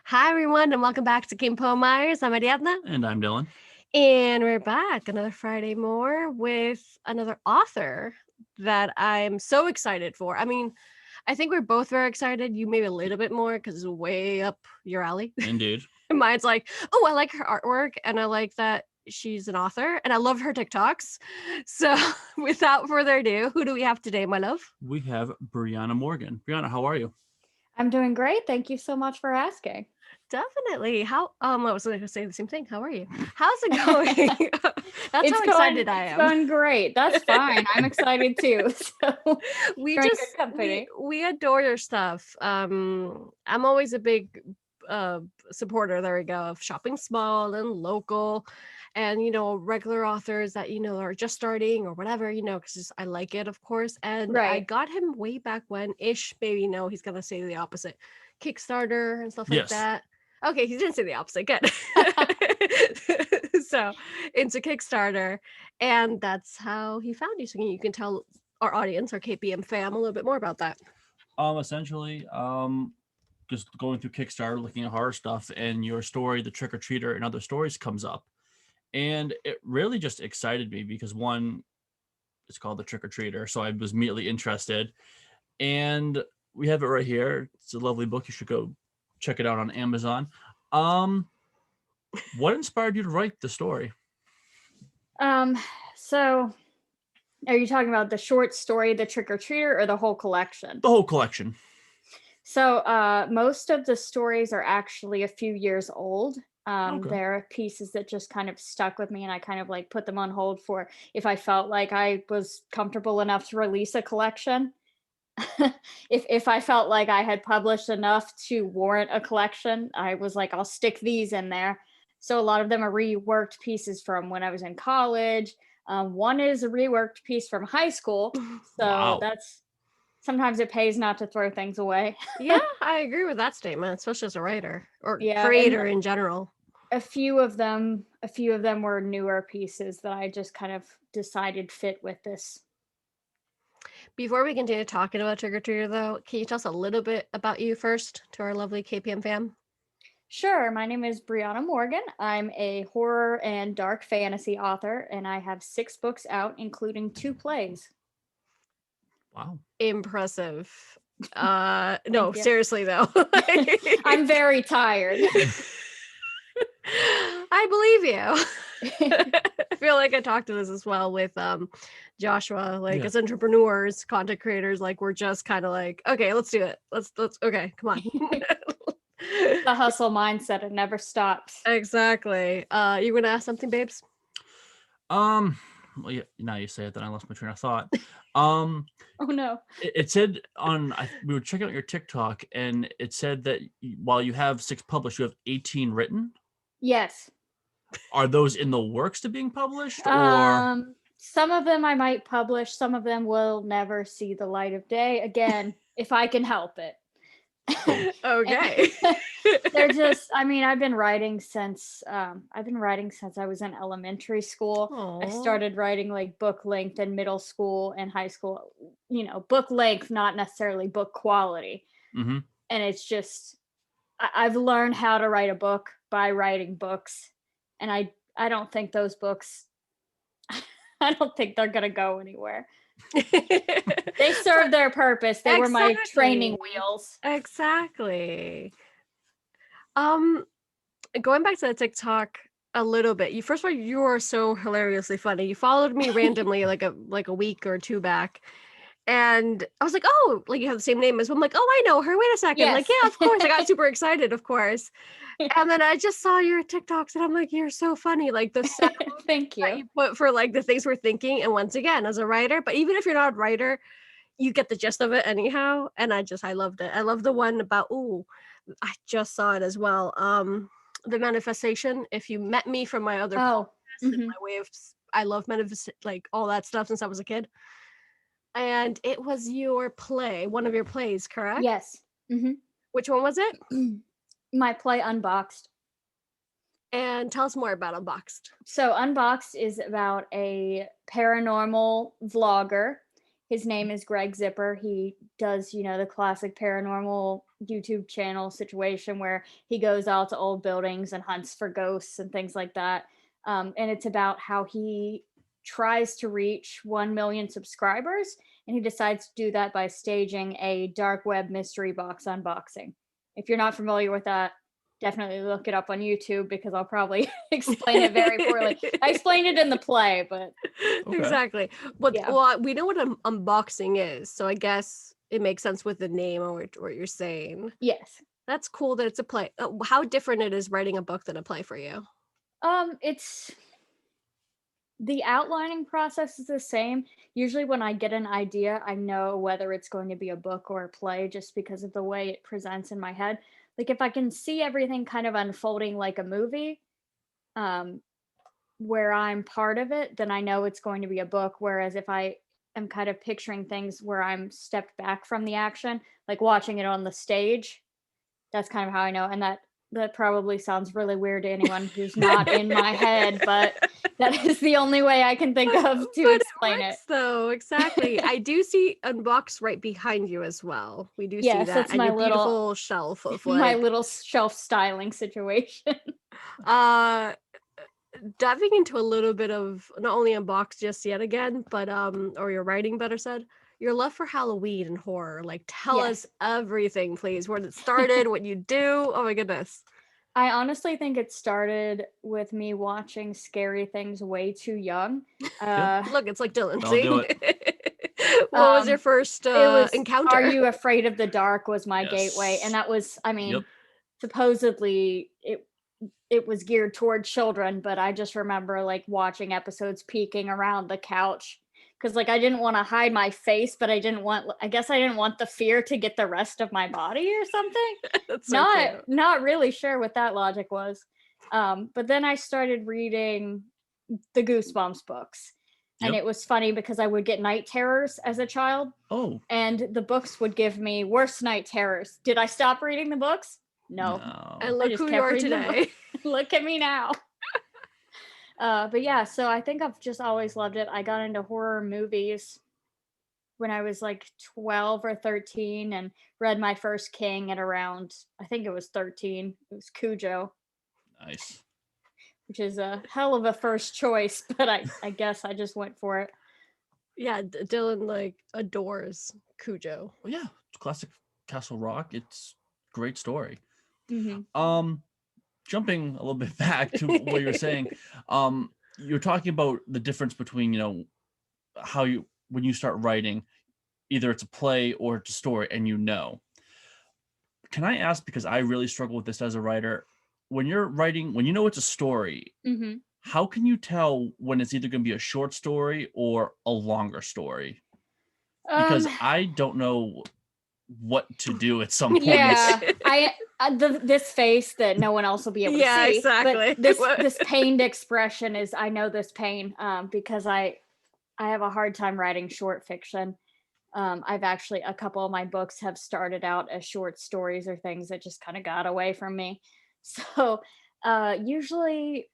Hi, everyone, and welcome back to Game Poem Myers. I'm Ariadna, And I'm Dylan. and we're back another Friday more with another author that I'm so excited for. I mean, I think we're both very excited. You maybe a little bit more because it's way up your alley. Indeed. Mine's like, oh, I like her artwork, and I like that she's an author, and I love her TikToks. So, without further ado, who do we have today, my love? We have Briana Morgan. Briana, how are you? I'm doing great. Thank you so much for asking. Definitely. I was going to say the same thing. How are you? How's it going? That's how excited I am. It's going great. That's fine. I'm excited too. So We you're in just good company. we adore your stuff. I'm always a big supporter, there we go, of shopping small and local, and regular authors that are just starting or whatever, because I like it, of course. And I Right. got him way back when ish, maybe he's gonna say the opposite, Kickstarter and stuff like Yes. that. Okay, he didn't say the opposite. Good. So into Kickstarter, and that's how he found you. So you can tell our audience, our KPM fam, a little bit more about that. Essentially, just going through Kickstarter, looking at horror stuff, and your story, The Trick or Treater, and other stories comes up. And it really just excited me because one, it's called The Trick or Treater, so I was immediately interested. And we have it right here. It's a lovely book. You should go check it out on Amazon. What inspired you to write the story? So are you talking about the short story, The Trick or Treater, or the whole collection? The whole collection. So most of the stories are actually a few years old. Okay. There are pieces that just kind of stuck with me, and I kind of like put them on hold for if I felt like I was comfortable enough to release a collection. If I felt like I had published enough to warrant a collection, I was like, I'll stick these in there. So a lot of them are reworked pieces from when I was in college. One is a reworked piece from high school. So Wow. that's sometimes it pays not to throw things away. Yeah, I agree with that statement, especially as a writer or Yeah, creator in general. a few of them were newer pieces that I just kind of decided fit with this. Before we continue talking about Trick or Treater, though, can you tell us a little bit about you first to our lovely KPM fam? Sure. My name is Briana Morgan. I'm a horror and dark fantasy author, and I have 6 books out, including 2 plays. Wow. Impressive. No, you. seriously though. I'm very tired. I believe you. I feel like I talked to this as well with Joshua, like Yeah. as entrepreneurs, content creators, like we're just kind of like, okay, let's do it. Let's okay, come on. The hustle mindset, it never stops. Exactly. You gonna ask something, babes? Well, yeah, now you say it, then I lost my train of thought. Oh no. It said we were checking out your TikTok, and it said that while you have 6 published, you have 18 written. Yes. Are those in the works to being published, or? Some of them I might publish, some of them will never see the light of day. Again, if I can help it. Okay. They're just, I mean, I've been writing since I was in elementary school. Aww. I started writing like book length in middle school and high school, book length, not necessarily book quality. Mm-hmm. And it's just, I've learned how to write a book by writing books. And I don't think those books, I don't think they're going to go anywhere. They served their purpose. They were my training wheels. Exactly. Going back to the TikTok a little bit. First of all, you are so hilariously funny. You followed me randomly like a week or 2 back. And I was like, oh, like you have the same name as well. I'm like, oh, I know her. Wait a second. Yes. Like, yeah, of course. I got super excited, of course. And then I just saw your TikToks and I'm like, you're so funny. Like the sound Thank you. that you put for like the things we're thinking. And once again, as a writer, but even if you're not a writer, you get the gist of it anyhow. And I loved it. I love the one about, I just saw it as well. The manifestation. If you met me from my other podcast, and my way of, I love like all that stuff since I was a kid. And it was your play, one of your plays, correct? Yes. Mm-hmm. Which one was it? My play Unboxed. And tell us more about Unboxed. So Unboxed is about a paranormal vlogger. His name is Greg Zipper. He does, the classic paranormal YouTube channel situation where he goes out to old buildings and hunts for ghosts and things like that. And it's about how he tries to reach 1 million subscribers, and he decides to do that by staging a dark web mystery box unboxing. If you're not familiar with that, definitely look it up on YouTube because I'll probably explain it very poorly. I explained it in the play, but Okay. Exactly. But Yeah. well, we know what an unboxing is, so I guess it makes sense with the name or what you're saying. yes. That's cool that it's a play. How different it is writing a book than a play for you? It's the outlining process is the same. Usually when I get an idea, I know whether it's going to be a book or a play just because of the way it presents in my head. Like if I can see everything kind of unfolding like a movie, um, where I'm part of it, then I know it's going to be a book. Whereas if I am kind of picturing things where I'm stepped back from the action, like watching it on the stage, that's kind of how I know. And that probably sounds really weird to anyone who's not in my head, but that is the only way I can think of to But explain it. works, though, exactly. I do see Unbox right behind you as well. We do see Yes, that, that's and my your little beautiful shelf of my like little shelf styling situation. uh diving into a little bit of not only Unbox just yet again, but or your writing better said, your love for Halloween and horror. Like tell us Yes. everything, please. Where it started, what you do. Oh my goodness. I honestly think it started with me watching scary things way too young. Uh, Look, it's like Dylan. I'll See? do it. What was your first it was encounter? Are You Afraid of the Dark was my gateway, Yes. and that was, I mean, Yep. supposedly it was geared toward children, but I just remember like watching episodes peeking around the couch because like I didn't want to hide my face, but I guess I didn't want the fear to get the rest of my body or something. That's so cute. Not really sure what that logic was. But then I started reading the Goosebumps books. And Yep. it was funny because I would get night terrors as a child, Oh. and the books would give me worse night terrors. Did I stop reading the books? No. And No. look just who you kept are reading the today. Look at me now. But yeah, so I think I've just always loved it. I got into horror movies when I was like 12 or 13 and read my first King at around, I think it was 13. It was Cujo, Nice. which is a hell of a first choice, but I guess I just went for it. Yeah, Dylan like adores Cujo. Well, yeah, it's classic Castle Rock. It's great story. Mm-hmm. Jumping a little bit back to what you were saying, you're talking about the difference between, how you when you start writing, either it's a play or it's a story, and can I ask, because I really struggle with this as a writer, when you're writing, when you know it's a story, Mm-hmm. how can you tell when it's either going to be a short story or a longer story? Because I don't know what to do at some point. Yeah, this face that no one else will be able to see. Exactly. But this pained expression is, I know this pain because I have a hard time writing short fiction. I've actually, a couple of my books have started out as short stories or things that just kind of got away from me. So usually,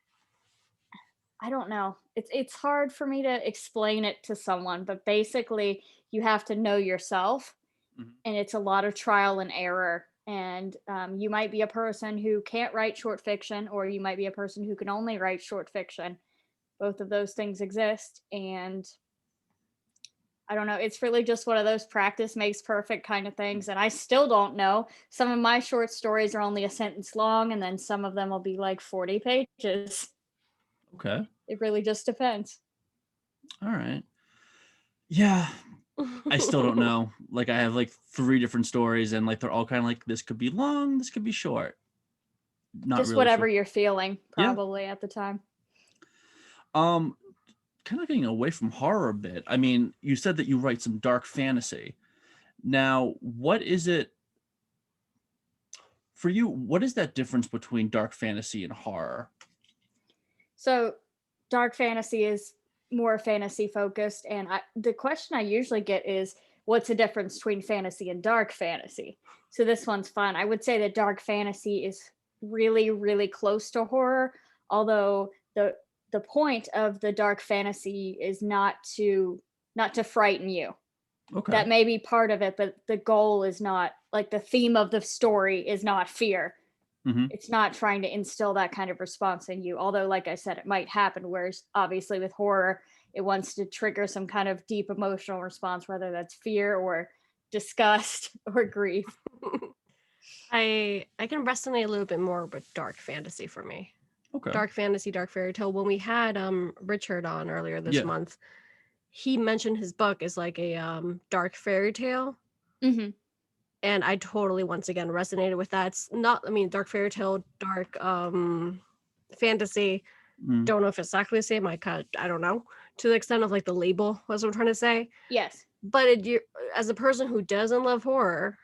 I don't know. It's hard for me to explain it to someone, but basically, you have to know yourself, Mhm. and it's a lot of trial and error. And you might be a person who can't write short fiction, or you might be a person who can only write short fiction. Both of those things exist, and I don't know. It's really just one of those practice makes perfect kind of things. And I still don't know. Some of my short stories are only a sentence long, and then some of them will be like 40 pages. Okay. It really just depends. All right. Yeah. I still don't know. Like, I have like 3 different stories, and like they're all kind of like, this could be long, this could be short. Not Just really whatever sure. you're feeling, Yeah. probably at the time. Kind of getting away from horror a bit. I mean, you said that you write some dark fantasy. Now, what is it for you? What is that difference between dark fantasy and horror? So, dark fantasy is more fantasy focused. And the question I usually get is, what's the difference between fantasy and dark fantasy? So, this one's fun. I would say that dark fantasy is really, really close to horror, although the point of the dark fantasy is not to frighten you. Okay. That may be part of it, but the goal is not, like, the theme of the story is not fear. Hmm. It's not trying to instill that kind of response in you. Although, like I said, it might happen. Whereas obviously with horror, it wants to trigger some kind of deep emotional response, whether that's fear or disgust or grief. I can resonate a little bit more with dark fantasy for me. Okay. Dark fantasy, dark fairy tale. When we had Richard on earlier this Yeah. month, he mentioned his book is like a dark fairy tale. Hmm. And I totally once again resonated with that. It's not, I mean, dark fairy tale, dark fantasy. Mm. Don't know if it's exactly the same. I don't know, to the extent of like the label, was what I'm trying to say. Yes. But as a person who doesn't love horror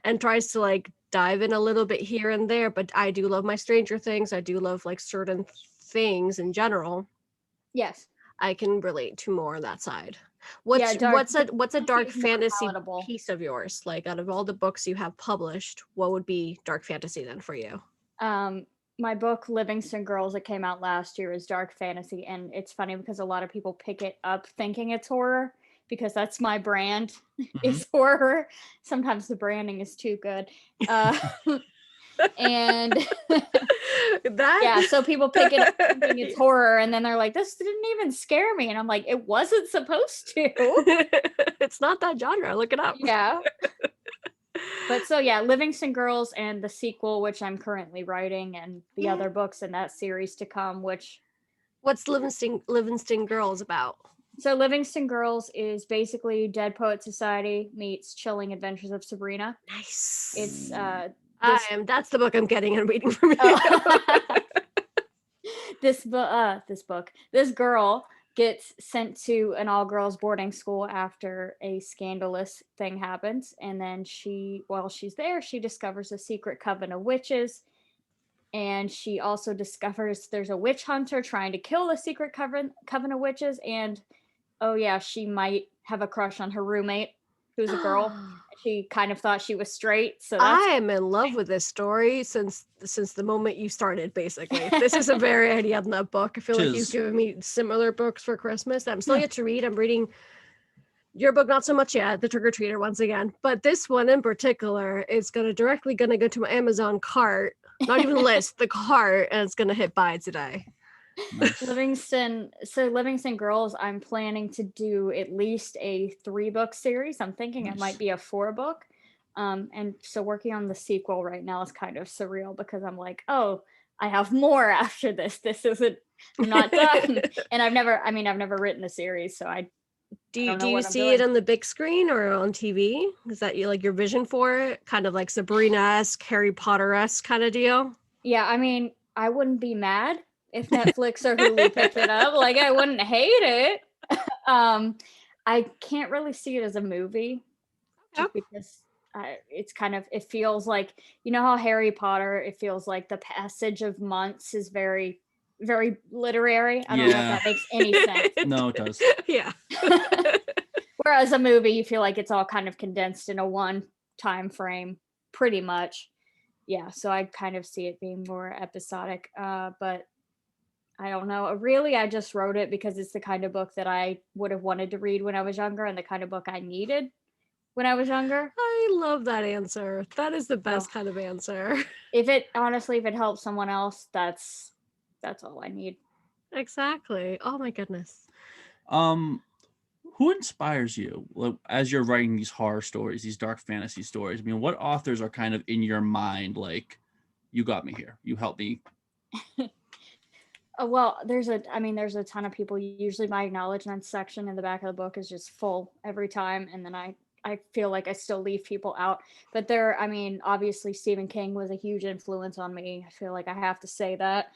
and tries to like dive in a little bit here and there, but I do love my Stranger Things. I do love like certain things in general. Yes. I can relate to more on that side. Yeah, What's a dark is more fantasy palatable. piece of yours? Like out of all the books you have published, what would be dark fantasy then for you? My book Livingston Girls that came out last year is dark fantasy, and it's funny because a lot of people pick it up thinking it's horror because that's my brand is horror. Sometimes the branding is too good. And That yeah, so people pick it up thinking it's horror, and then they're like, this didn't even scare me, and I'm like, it wasn't supposed to. It's not that genre. Look it up. Yeah. But so yeah, Livingston Girls and the sequel, which I'm currently writing, and the other books in that series to come, which What's Livingston Girls about? so Livingston Girls is basically Dead Poet Society meets Chilling Adventures of Sabrina. Nice. It's that's the book I'm getting and reading from you. oh. This girl gets sent to an all-girls boarding school after a scandalous thing happens, and then while she's there, she discovers a secret coven of witches, and she also discovers there's a witch hunter trying to kill the secret coven of witches, and oh yeah, she might have a crush on her roommate, who's a girl. She kind of thought she was straight, so I that's am in love with this story since the moment you started. Basically, this is a very idea in that book. I feel like you've given me similar books for Christmas that I'm still yet to read. I'm reading your book, not so much yet, The Trick or Treater, once again, but this one in particular is directly gonna go to my Amazon cart, not even list, the cart, and it's gonna hit buy today. Nice. Livingston Girls, I'm planning to do at least a 3-book series. I'm thinking it might be a 4-book. And so working on the sequel right now is kind of surreal because I'm like, oh, I have more after this. I'm not done. And I've never written a series, so do don't know you what I'm see it doing. on the big screen or on TV? Is that your vision for it? Kind of like Sabrina-esque, Harry Potter-esque kind of deal? Yeah, I wouldn't be mad if Netflix or Hulu picked it up. Like, I wouldn't hate it. I can't really see it as a movie just because it feels like, you know how Harry Potter, it feels like the passage of months is very, very literary. I don't know if that makes any sense. No, it does. Yeah. Whereas a movie, you feel like it's all kind of condensed in a one time frame, pretty much. Yeah, so I kind of see it being more episodic. But I don't know. Really, I just wrote it because it's the kind of book that I would have wanted to read when I was younger and the kind of book I needed when I was younger. I love that answer. That is the best kind of answer. If it helps someone else, that's all I need. Exactly. Oh my goodness. Who inspires you as you're writing these horror stories, these dark fantasy stories? I mean, what authors are kind of in your mind? Like, you got me here. You helped me. Well, there's a ton of people. Usually my acknowledgement section in the back of the book is just full every time. And then I feel like I still leave people out. But obviously Stephen King was a huge influence on me. I feel like I have to say that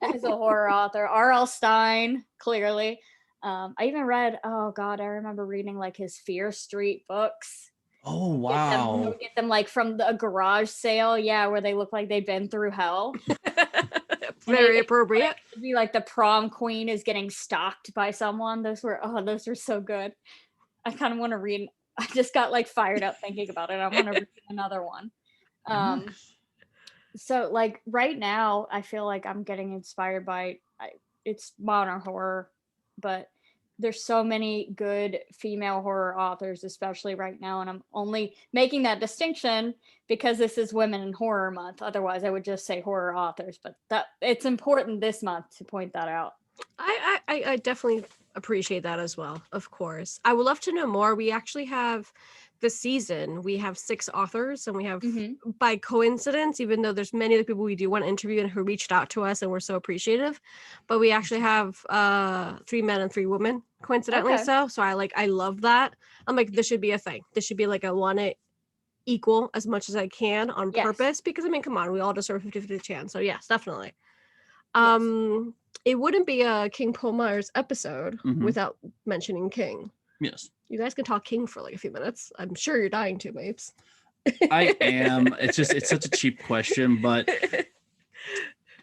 as a horror author. R.L. Stine, clearly. I even read, oh God, I remember reading like his Fear Street books. Oh, wow. Get them like from a garage sale. Yeah, where they look like they've been through hell. Very appropriate. It'd be like the prom queen is getting stalked by someone. Those were so good. I kind of want to read. I just got like fired up thinking about it. I want to read another one. So like right now, I feel like I'm getting inspired by it's modern horror, but there's so many good female horror authors, especially right now, and I'm only making that distinction because this is Women in Horror Month. Otherwise, I would just say horror authors, but that it's important this month to point that out. I definitely appreciate that as well. Of course, I would love to know more. We actually have this season. We have 6 authors, and we have, by coincidence, even though there's many other people we do want to interview and who reached out to us, and we're so appreciative. But we actually have 3 men and 3 women, coincidentally. Okay. So I love that. I'm like, this should be a thing. This should be like, I want to equal as much as I can on Yes. purpose, because I mean, come on, we all deserve a 50-50 chance. So yes, definitely. Yes. It wouldn't be a King Pullmeyer's episode Mhm. without mentioning King. Yes. You guys can talk King for like a few minutes. I'm sure you're dying to, Mapes. I am. It's such a cheap question, but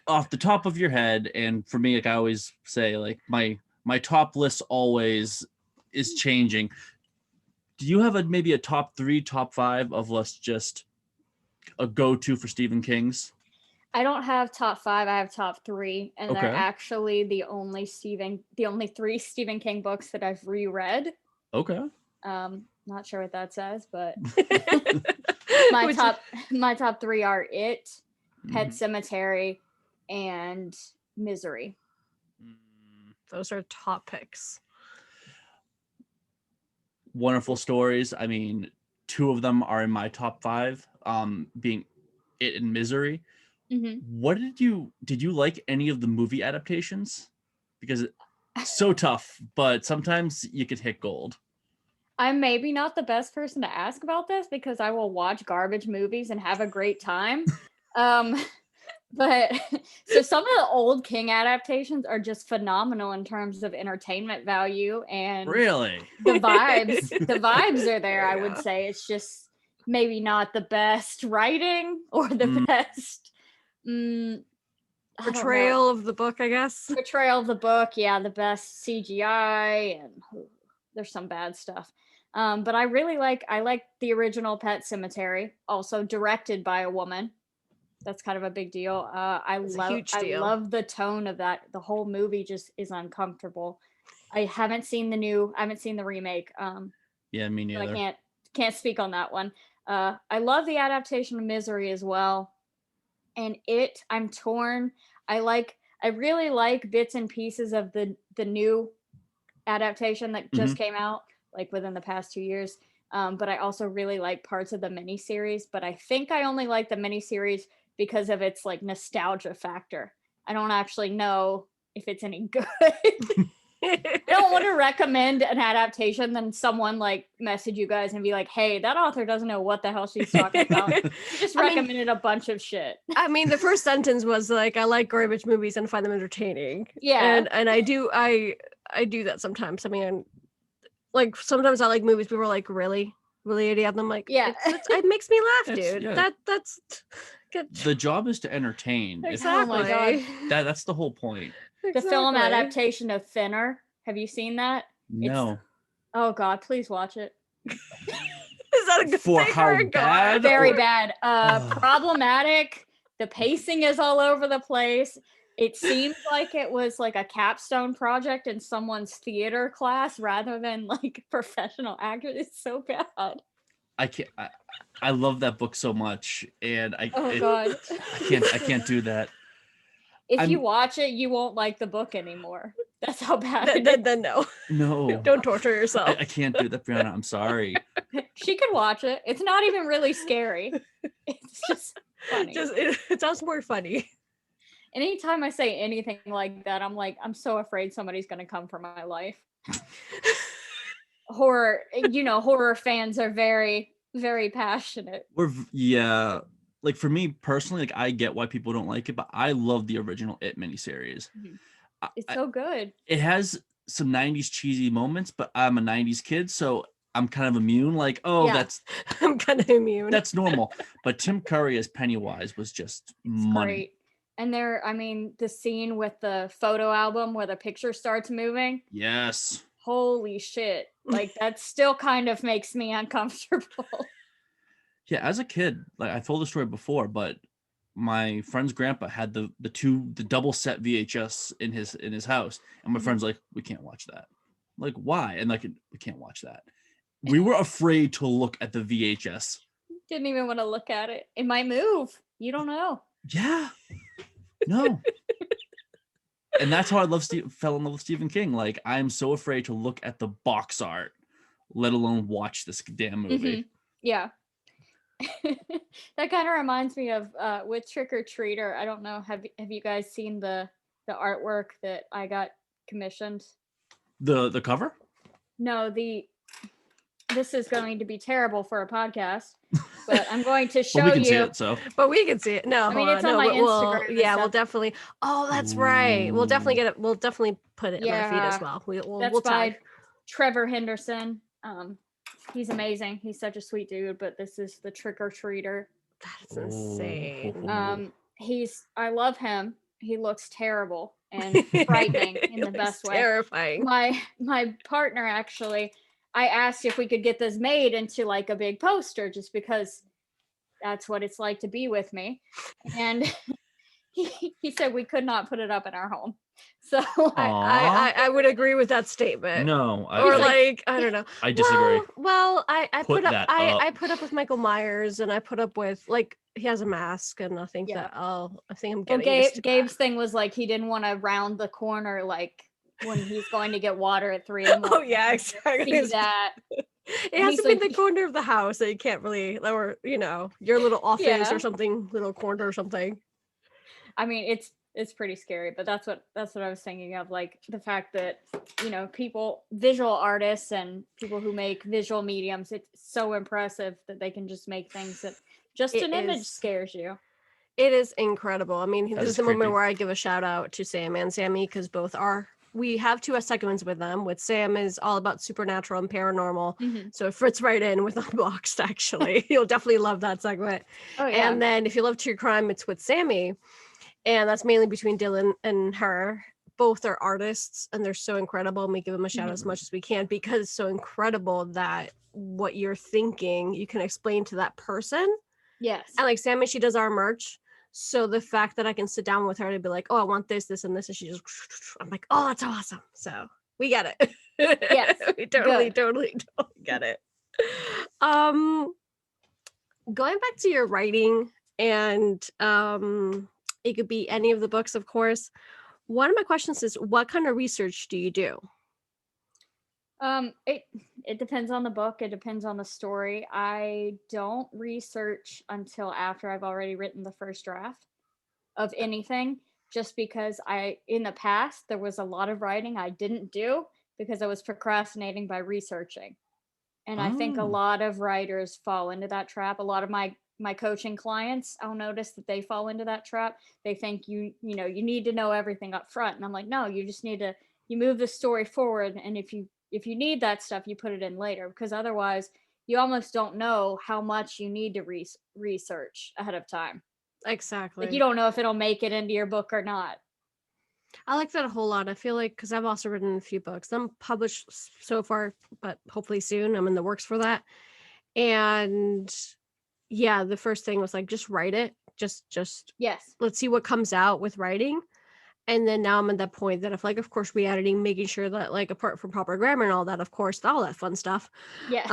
off the top of your head, and for me, like I always say, like my top list always is changing. Do you have maybe a top 3, top 5 of let's just a go-to for Stephen King's? I don't have top 5. I have top 3, and Okay. they're actually the only 3 Stephen King books that I've reread. Okay. Not sure what that says, but my top 3 are It, Pet Sematary, and Misery. Those are top picks. Wonderful stories. I mean, 2 of them are in my top 5, being It and Misery. What did you like any of the movie adaptations? Because it's so tough, but sometimes you could hit gold. I'm maybe not the best person to ask about this because I will watch garbage movies and have a great time. But so some of the old King adaptations are just phenomenal in terms of entertainment value, and Really, the vibes are there. I would Yeah. say it's just maybe not the best writing or the best I don't know. Portrayal of the book, I guess. Portrayal of the book, yeah, the best CGI, and there's some bad stuff. But I like the original Pet Sematary, also directed by a woman. That's kind of a big deal. It's a huge deal. I love the tone of that. The whole movie just is uncomfortable. I haven't seen the remake. Yeah, me So neither. I can't speak on that one. I love the adaptation of Misery as well. And It, I'm torn. I really like bits and pieces of the new adaptation that just came out, like within the past 2 years. But I also really like parts of the miniseries. But I think I only like the miniseries because of its like nostalgia factor. I don't actually know if it's any good. I don't want to recommend an adaptation, then someone like message you guys and be like, hey, that author doesn't know what the hell she's talking about. She just recommended a bunch of shit. I mean, the first sentence was like, I like garbage movies and find them entertaining. Yeah. And I do that sometimes. I mean, like sometimes I like movies people are like, really idiot. And I'm like, Yeah. it makes me laugh, dude. Yeah. That's good. The job is to entertain. Exactly. Oh my God. That's the whole point. The film adaptation of Thinner. Have you seen that? No. Oh God, please watch it. Is that a good For thing how or a good- bad? Very or- bad. Problematic. The pacing is all over the place. It seems like it was like a capstone project in someone's theater class rather than like professional actors. It's so bad. I can't. I love that book so much, and God. I can't do that. If you watch it, you won't like the book anymore. That's how bad it is. Then no. No. Don't torture yourself. I can't do that, Brianna. I'm sorry. She could watch it. It's not even really scary. It's just funny. It sounds more funny. Anytime I say anything like that, I'm like, I'm so afraid somebody's gonna come for my life. Horror fans are very, very passionate. Like for me personally, like I get why people don't like it, but I love the original It miniseries. It's so good. It has some 90s cheesy moments, but I'm a 90s kid, so I'm kind of immune. Like, that's I'm kind of immune. That's normal. But Tim Curry as Pennywise was just money. Great. And the scene with the photo album where the picture starts moving. Yes. Holy shit. Like that still kind of makes me uncomfortable. Yeah, as a kid, like I told the story before, but my friend's grandpa had the double set VHS in his house, and my friend's like, we can't watch that. Like, why? And like, we can't watch that. We were afraid to look at the VHS. Didn't even want to look at it. It might move. You don't know. Yeah. No. And that's how fell in love with Stephen King. Like, I'm so afraid to look at the box art, let alone watch this damn movie. Mm-hmm. Yeah. That kind of reminds me of with Trick or Treater. I don't know. Have you guys seen the artwork that I got commissioned? The cover? No, this is going to be terrible for a podcast, but I'm going to show But we can you. see it, so. But we can see it. No, I mean, hold it's on. on No, my Instagram and yeah, stuff. we'll definitely. Oh, that's right. We'll definitely get it. We'll definitely put it in our feed as well. That's we'll by tag. Trevor Henderson. He's amazing. He's such a sweet dude. But this is the Trick or Treater. That's insane. I love him. He looks terrible and frightening in the best way. Terrifying. My partner actually, I asked if we could get this made into like a big poster, just because that's what it's like to be with me. And he said we could not put it up in our home. So I would agree with that statement. No, Or like I don't know. I disagree. Well, I put up I put up with Michael Myers, and I put up with like he has a mask, and I think I think I'm getting used to Gabe's thing was like he didn't want to round the corner like when he's going to get water at 3 a.m. Oh yeah, exactly. See that. It has to be the corner of the house that you can't really, or your little office or something, little corner or something. I mean, it's pretty scary, but that's what I was thinking of, like the fact that visual artists and people who make visual mediums, it's so impressive that they can just make things that just an image scares you. It is incredible. I mean, this is the moment where I give a shout out to Sam and Sammy, because we have 2 segments with them. With Sam is all about supernatural and paranormal. So it fits right in with Unboxed, actually. You'll definitely love that segment. Oh, yeah. And then if you love true crime, it's with Sammy. And that's mainly between Dylan and her. Both are artists, and they're so incredible. And we give them a shout out as much as we can, because it's so incredible that what you're thinking, you can explain to that person. Yes. And like Sammy, she does our merch. So the fact that I can sit down with her to be like, oh, I want this, this, and this, and she just, I'm like, oh, that's awesome. So we get it. Yes. We totally get it. Going back to your writing, and it could be any of the books, of course. One of my questions is, what kind of research do you do? It depends on the book. It depends on the story. I don't research until after I've already written the first draft of anything, just because in the past, there was a lot of writing I didn't do because I was procrastinating by researching. And I think a lot of writers fall into that trap. A lot of my coaching clients, I'll notice that they fall into that trap. They think you need to know everything up front. And I'm like, no, you just need to, you move the story forward. And if you need that stuff, you put it in later, because otherwise you almost don't know how much you need to research ahead of time. Exactly. Like, you don't know if it'll make it into your book or not. I like that a whole lot. I feel like, because I've also written a few books. I'm published so far, but hopefully soon. I'm in the works for that. And yeah, the first thing was like, just write it. Just yes. Let's see what comes out with writing. And then now I'm at that point that if, like, of course, re-editing, making sure that, like, apart from proper grammar and all that, of course, all that fun stuff. Yes.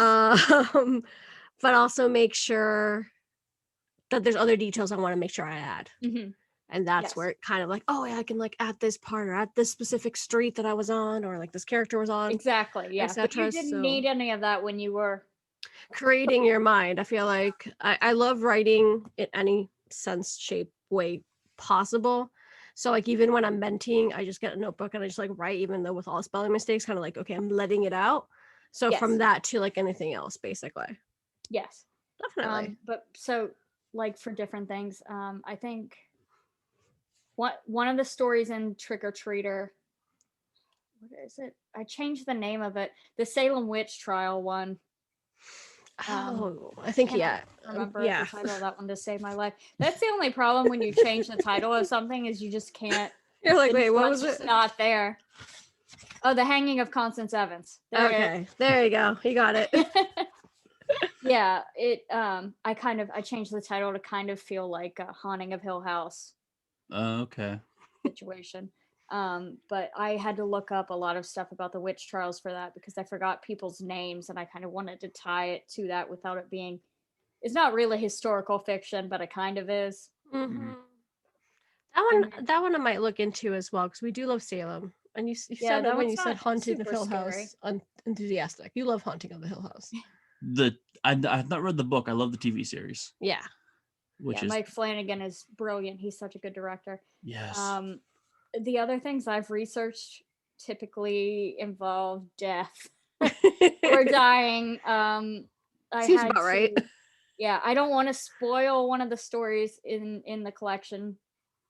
But also make sure that there's other details I want to make sure I add. And that's where it kind of like, oh, yeah, I can like add this part or add this specific street that I was on, or like this character was on. Exactly. Yeah. But you didn't need any of that when you were creating your mind. I feel like I love writing in any sense, shape, way possible. So like even when I'm menting, I just get a notebook and I just like write, even though with all spelling mistakes, kind of like, okay, I'm letting it out. So from that to like anything else, basically. Yes. Definitely. But so like for different things, I think one of the stories in Trick or Treater, what is it? I changed the name of it. The Salem Witch Trial one. I think I remember the title of that one to save my life. That's the only problem when you change the title of something, is you just can't. You're like, wait, what was it? It's not there. Oh, The Hanging of Constance Evans. There you go. You got it. Yeah, I changed the title to kind of feel like a Haunting of Hill House. Okay. Situation. But I had to look up a lot of stuff about the witch trials for that because I forgot people's names, and I kind of wanted to tie it to that without it being. It's not really historical fiction, but it kind of is. Mm-hmm. And That one I might look into as well because we do love Salem. And you yeah, sounded that when one's you said not Haunting of super Hill scary. House enthusiastic. You love Haunting of the Hill House. I've not read the book. I love the TV series, Yeah. which Yeah, is Mike Flanagan is brilliant. He's such a good director. yes. The other things I've researched typically involve death or dying. I Seems had about right. to, yeah, I don't want to spoil one of the stories in the collection,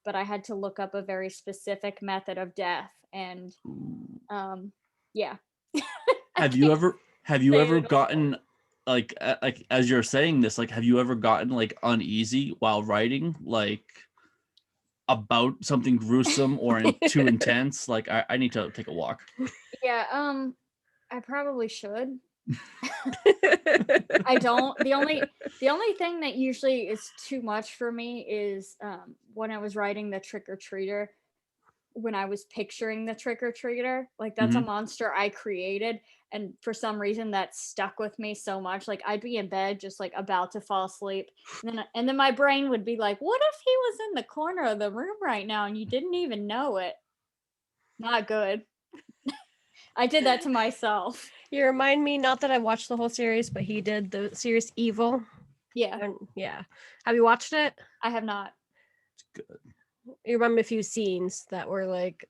but I had to look up a very specific method of death, and yeah. Have you ever say it all. gotten like as you're saying this, like have you ever gotten like uneasy while writing, like about something gruesome or too intense? Like I need to take a walk. Yeah, I probably should. I don't. The only thing that usually is too much for me is when I was writing the trick or treater, when I was picturing the trick or treater, like that's a monster I created, and for some reason that stuck with me so much. Like I'd be in bed just like about to fall asleep, and then my brain would be like, "What if he was in the corner of the room right now and you didn't even know it?" Not good. I did that to myself. You remind me, not that I watched the whole series, but he did the series Evil. Yeah. And yeah. Have you watched it? I have not. It's good. You remember a few scenes that were like,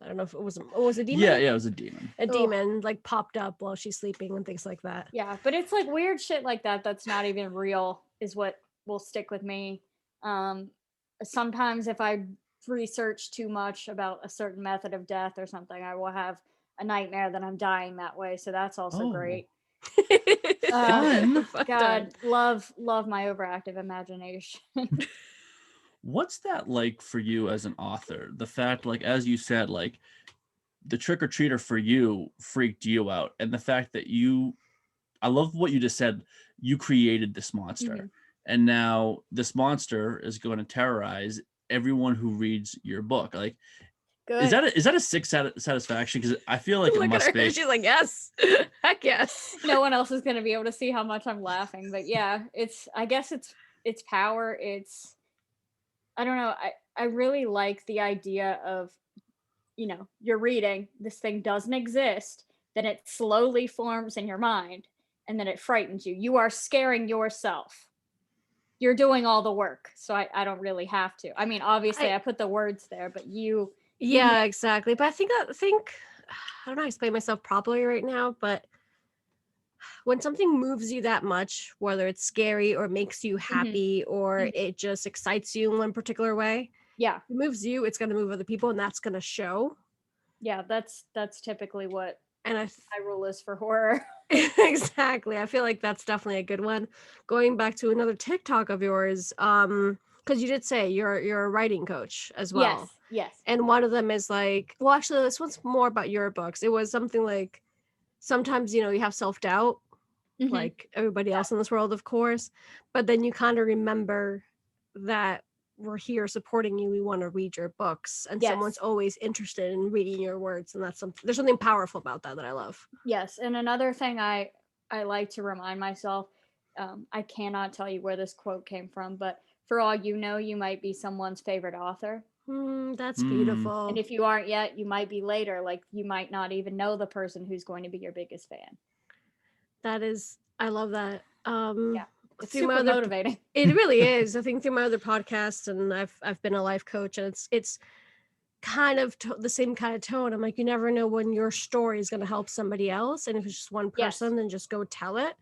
I don't know if it was a demon? Yeah, it was a demon. A demon like popped up while she's sleeping and things like that. Yeah, but it's like weird shit like that that's not even real is what will stick with me. Sometimes if I research too much about a certain method of death or something, I will have a nightmare that I'm dying that way. So that's also great. Fun. God, love my overactive imagination. What's that like for you as an author? The fact, like, as you said, like, the trick or treater for you freaked you out. And the fact that I love what you just said, you created this monster. And now this monster is going to terrorize everyone who reads your book. Like, Good. is that a sick satisfaction? Because I feel like Look it must at her. be. She's like, yes. Heck yes. No one else is going to be able to see how much I'm laughing. But yeah, I guess it's power. I don't know. I really like the idea of, you're reading, this thing doesn't exist, then it slowly forms in your mind, and then it frightens you. You are scaring yourself. You're doing all the work. So I don't really have to. I mean, obviously I put the words there, but you. Yeah, exactly. But I don't know how to explain myself properly right now, but when something moves you that much, whether it's scary or makes you happy or it just excites you in one particular way, yeah, it moves you, it's going to move other people, and that's going to show. Yeah, that's typically what and my rule is for horror. Exactly. I feel like that's definitely a good one. Going back to another TikTok of yours, because you did say you're a writing coach as well. Yes. And one of them is like, well, actually, this one's more about your books. It was something like, sometimes you have self-doubt, like everybody else in this world, of course, but then you kind of remember that we're here supporting you. We want to read your books, and someone's always interested in reading your words, and there's something powerful about that I love. Yes. And another thing I like to remind myself, I cannot tell you where this quote came from, but for all you know, you might be someone's favorite author. That's beautiful. And if you aren't yet, you might be later. Like, you might not even know the person who's going to be your biggest fan. I love that. Yeah, it's super motivating. It really is. I think through my other podcasts, and I've been a life coach, and it's kind of the same kind of tone. I'm like, you never know when your story is going to help somebody else, and if it's just one person, then just go tell it.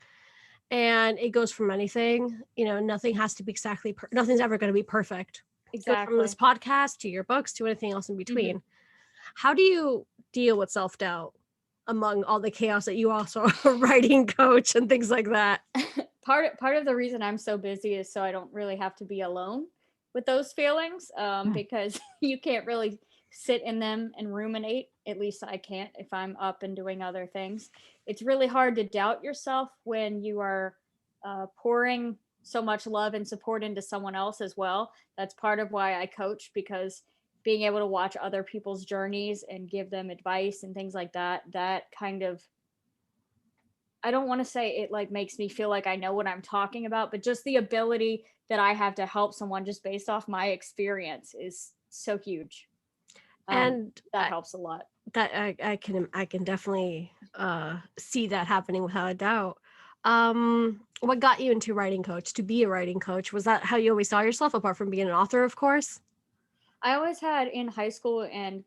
And it goes from anything. Nothing has to be exactly. Nothing's ever going to be perfect. Exactly. From this podcast to your books to anything else in between. How do you deal with self-doubt among all the chaos that you also are a writing coach and things like that? Part of the reason I'm so busy is so I don't really have to be alone with those feelings, because you can't really sit in them and ruminate. At least I can't if I'm up and doing other things. It's really hard to doubt yourself when you are pouring so much love and support into someone else as well. That's part of why I coach, because being able to watch other people's journeys and give them advice and things like that, that kind of, I don't want to say it like makes me feel like I know what I'm talking about, but just the ability that I have to help someone just based off my experience is so huge. And That helps a lot. That I can definitely see that happening without a doubt. What got you into writing coach, to be a writing coach? Was that how you always saw yourself, apart from being an author, of course? I always had in high school and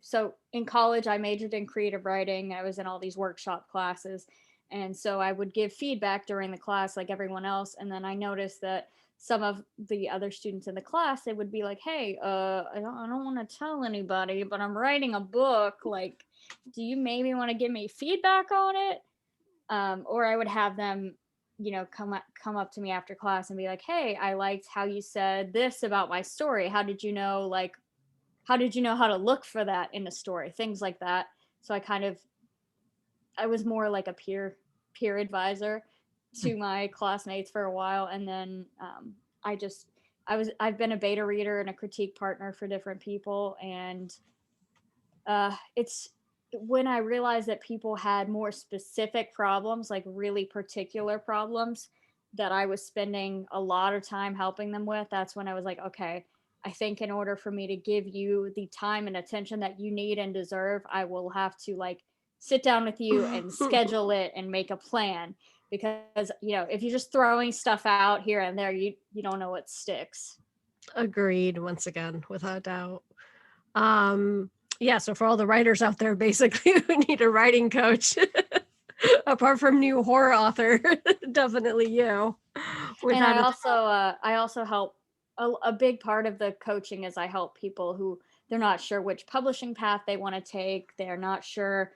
so in college, I majored in creative writing. I was in all these workshop classes. And so I would give feedback during the class like everyone else. And then I noticed that some of the other students in the class, they would be like, hey, I don't want to tell anybody, but I'm writing a book. Like, do you maybe want to give me feedback on it? Or I would have them, you know, come up to me after class and be like, hey, I liked how you said this about my story. How did you know, like, how did you know how to look for that in the story? Things like that. So I was more like a peer advisor to my classmates for a while. And then I've been a beta reader and a critique partner for different people. And it's when I realized that people had more specific problems, like really particular problems that I was spending a lot of time helping them with, that's when I was like, okay, I think in order for me to give you the time and attention that you need and deserve, I will have to like sit down with you and schedule it and make a plan. Because, you know, if you're just throwing stuff out here and there, you don't know what sticks. Agreed, once again, without a doubt. Yeah, so for all the writers out there, basically, who need a writing coach, apart from new horror author, definitely you. And I also help, a big part of the coaching is I help people who they're not sure which publishing path they want to take. They're not sure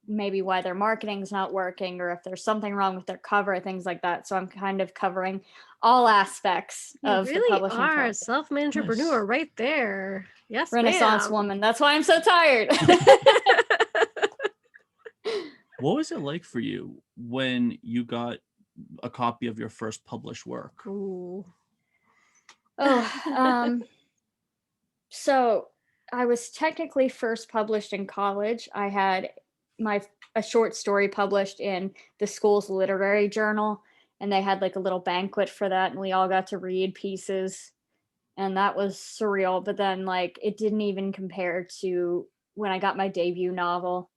maybe why their marketing's not working, or if there's something wrong with their cover, things like that. So I'm kind of covering all aspects of the publishing are a process. self-made entrepreneur right there. Yes, Renaissance ma'am. woman. That's why I'm so tired. What was it like for you when you got a copy of your first published work? Ooh. So I was technically first published in college. I had a short story published in the school's literary journal, and they had like a little banquet for that, and we all got to read pieces, and that was surreal. But then like it didn't even compare to when I got my debut novel.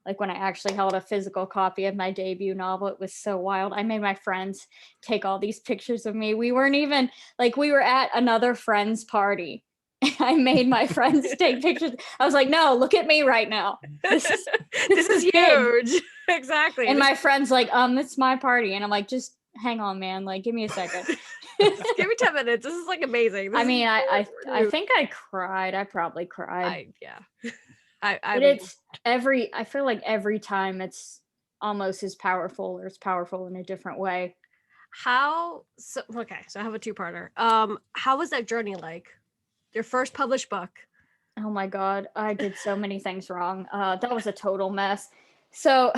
Like when I actually held a physical copy of my debut novel, it was so wild. I made my friends take all these pictures of me. We weren't even like, we were at another friend's party. I made my friends take pictures. I was like, no, look at me right now. This is huge. Exactly. And my friend's like, it's my party. And I'm like, just hang on, man. Like, give me a second. Give me 10 minutes. This is like amazing. I think I cried. I probably cried. Yeah. I feel like every time it's almost as powerful, or it's powerful in a different way. So I have a two-parter. How was that journey like? Your first published book? Oh my God, I did so many things wrong. That was a total mess. So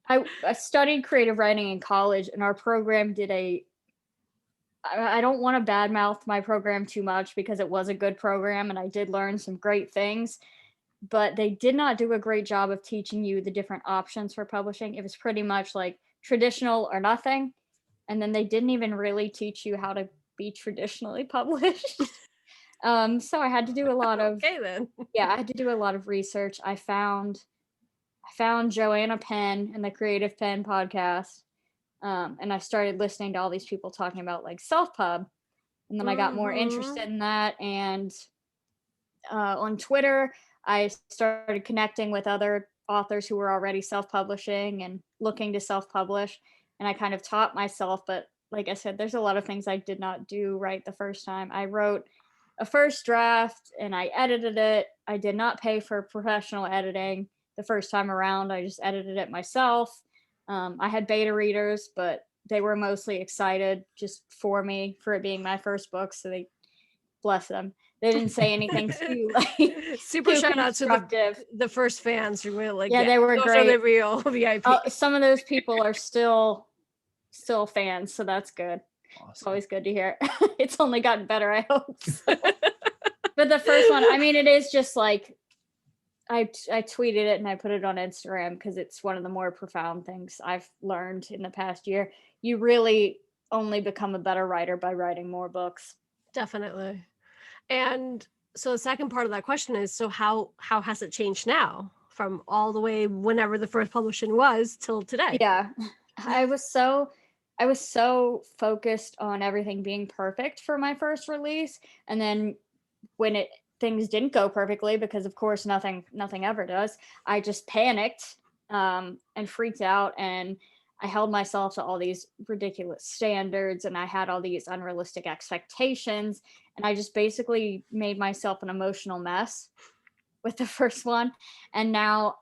I studied creative writing in college, and our program did I don't want to badmouth my program too much because it was a good program and I did learn some great things, but they did not do a great job of teaching you the different options for publishing. It was pretty much like traditional or nothing. And then they didn't even really teach you how to be traditionally published. So I had to do a lot of I had to do a lot of research. I found Joanna Penn and the Creative Penn podcast. And I started listening to all these people talking about like self-pub. And then I got more interested in that. And on Twitter, I started connecting with other authors who were already self-publishing and looking to self-publish. And I kind of taught myself, but like I said, there's a lot of things I did not do right the first time. I wrote a first draft and I edited it. I did not pay for professional editing the first time around. I just edited it myself. I had beta readers, but they were mostly excited just for me, for it being my first book. So they, bless them, they didn't say anything too like super shout out to the first fans who were like, yeah, they were great. Are the real VIP. Some of those people are still fans, so that's good. Awesome. It's always good to hear. It's only gotten better, I hope. So. But But the first one, I mean, it is just like, I tweeted it and I put it on Instagram because it's one of the more profound things I've learned in the past year. You really only become a better writer by writing more books. Definitely. And so the second part of that question is, so how has it changed now from all the way whenever the first publishing was till today? Yeah. I was so focused on everything being perfect for my first release, and then when things didn't go perfectly, because of course nothing ever does, I just panicked and freaked out, and I held myself to all these ridiculous standards, and I had all these unrealistic expectations, and I just basically made myself an emotional mess with the first one. And now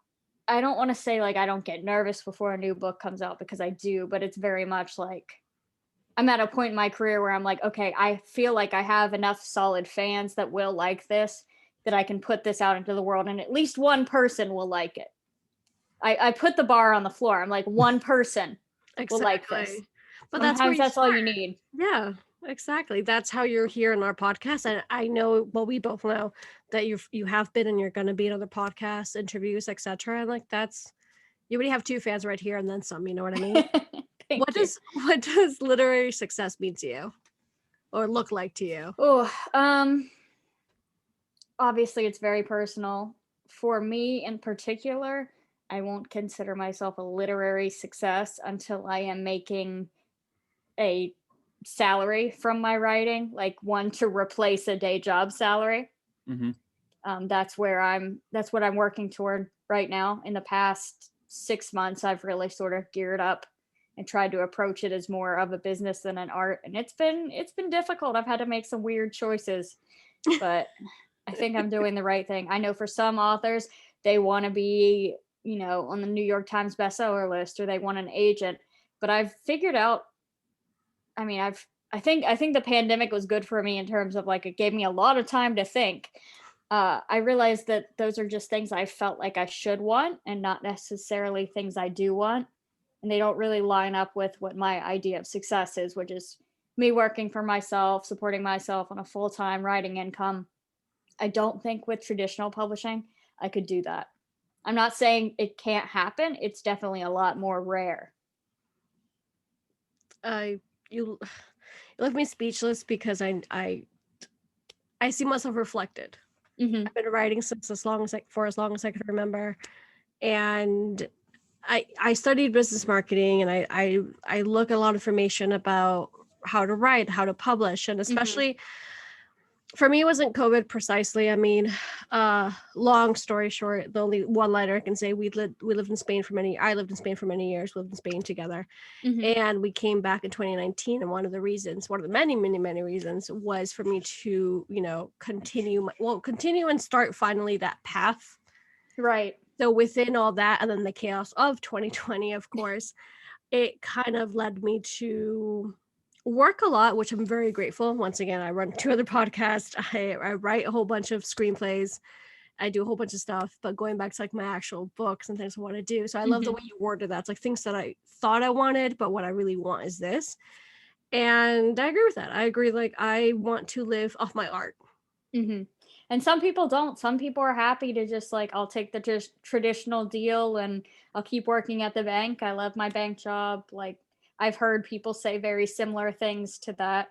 I don't want to say like I don't get nervous before a new book comes out, because I do, but it's very much like I'm at a point in my career where I'm like, okay, I feel like I have enough solid fans that will like this, that I can put this out into the world and at least one person will like it. I put the bar on the floor. I'm like, one person will like this. But Sometimes that's all you need. Yeah, exactly. That's how you're here in our podcast. And I know, well, we both know that you have been and you're going to be in other podcasts, interviews, etc. And like, that's, you already have 2 fans right here and then some, you know what I mean? What does literary success mean to you or look like to you? Oh, obviously it's very personal. For me in particular, I won't consider myself a literary success until I am making a salary from my writing, like one to replace a day job salary. Mm-hmm. That's what I'm working toward right now. In the past 6 months, I've really sort of geared up and tried to approach it as more of a business than an art. And it's been difficult. I've had to make some weird choices, but I think I'm doing the right thing. I know for some authors, they want to be, on the New York Times bestseller list, or they want an agent. But I've figured out, I mean, I think the pandemic was good for me in terms of like, it gave me a lot of time to think. I realized that those are just things I felt like I should want and not necessarily things I do want. And they don't really line up with what my idea of success is, which is me working for myself, supporting myself on a full-time writing income. I don't think with traditional publishing, I could do that. I'm not saying it can't happen. It's definitely a lot more rare. You left me speechless because I see myself reflected. Mm-hmm. I've been writing since as long as I can remember, and I studied business marketing, and I look at a lot of information about how to write, how to publish, and especially for me, it wasn't COVID precisely. I mean, long story short, the only one-liner I can say, I lived in Spain for many years, lived in Spain together. And we came back in 2019. And one of the many, many, many reasons was for me to, continue and start finally that path. Right. So within all that, and then the chaos of 2020, of course, it kind of led me to work a lot, which I'm very grateful. Once again, I run 2 other podcasts. I write a whole bunch of screenplays. I do a whole bunch of stuff, but going back to like my actual books and things I want to do. So I love the way you worded that. It's like things that I thought I wanted, but what I really want is this. And I agree with that. I agree. Like, I want to live off my art. And some people don't. Some people are happy to just like, I'll take the traditional deal and I'll keep working at the bank. I love my bank job. Like, I've heard people say very similar things to that.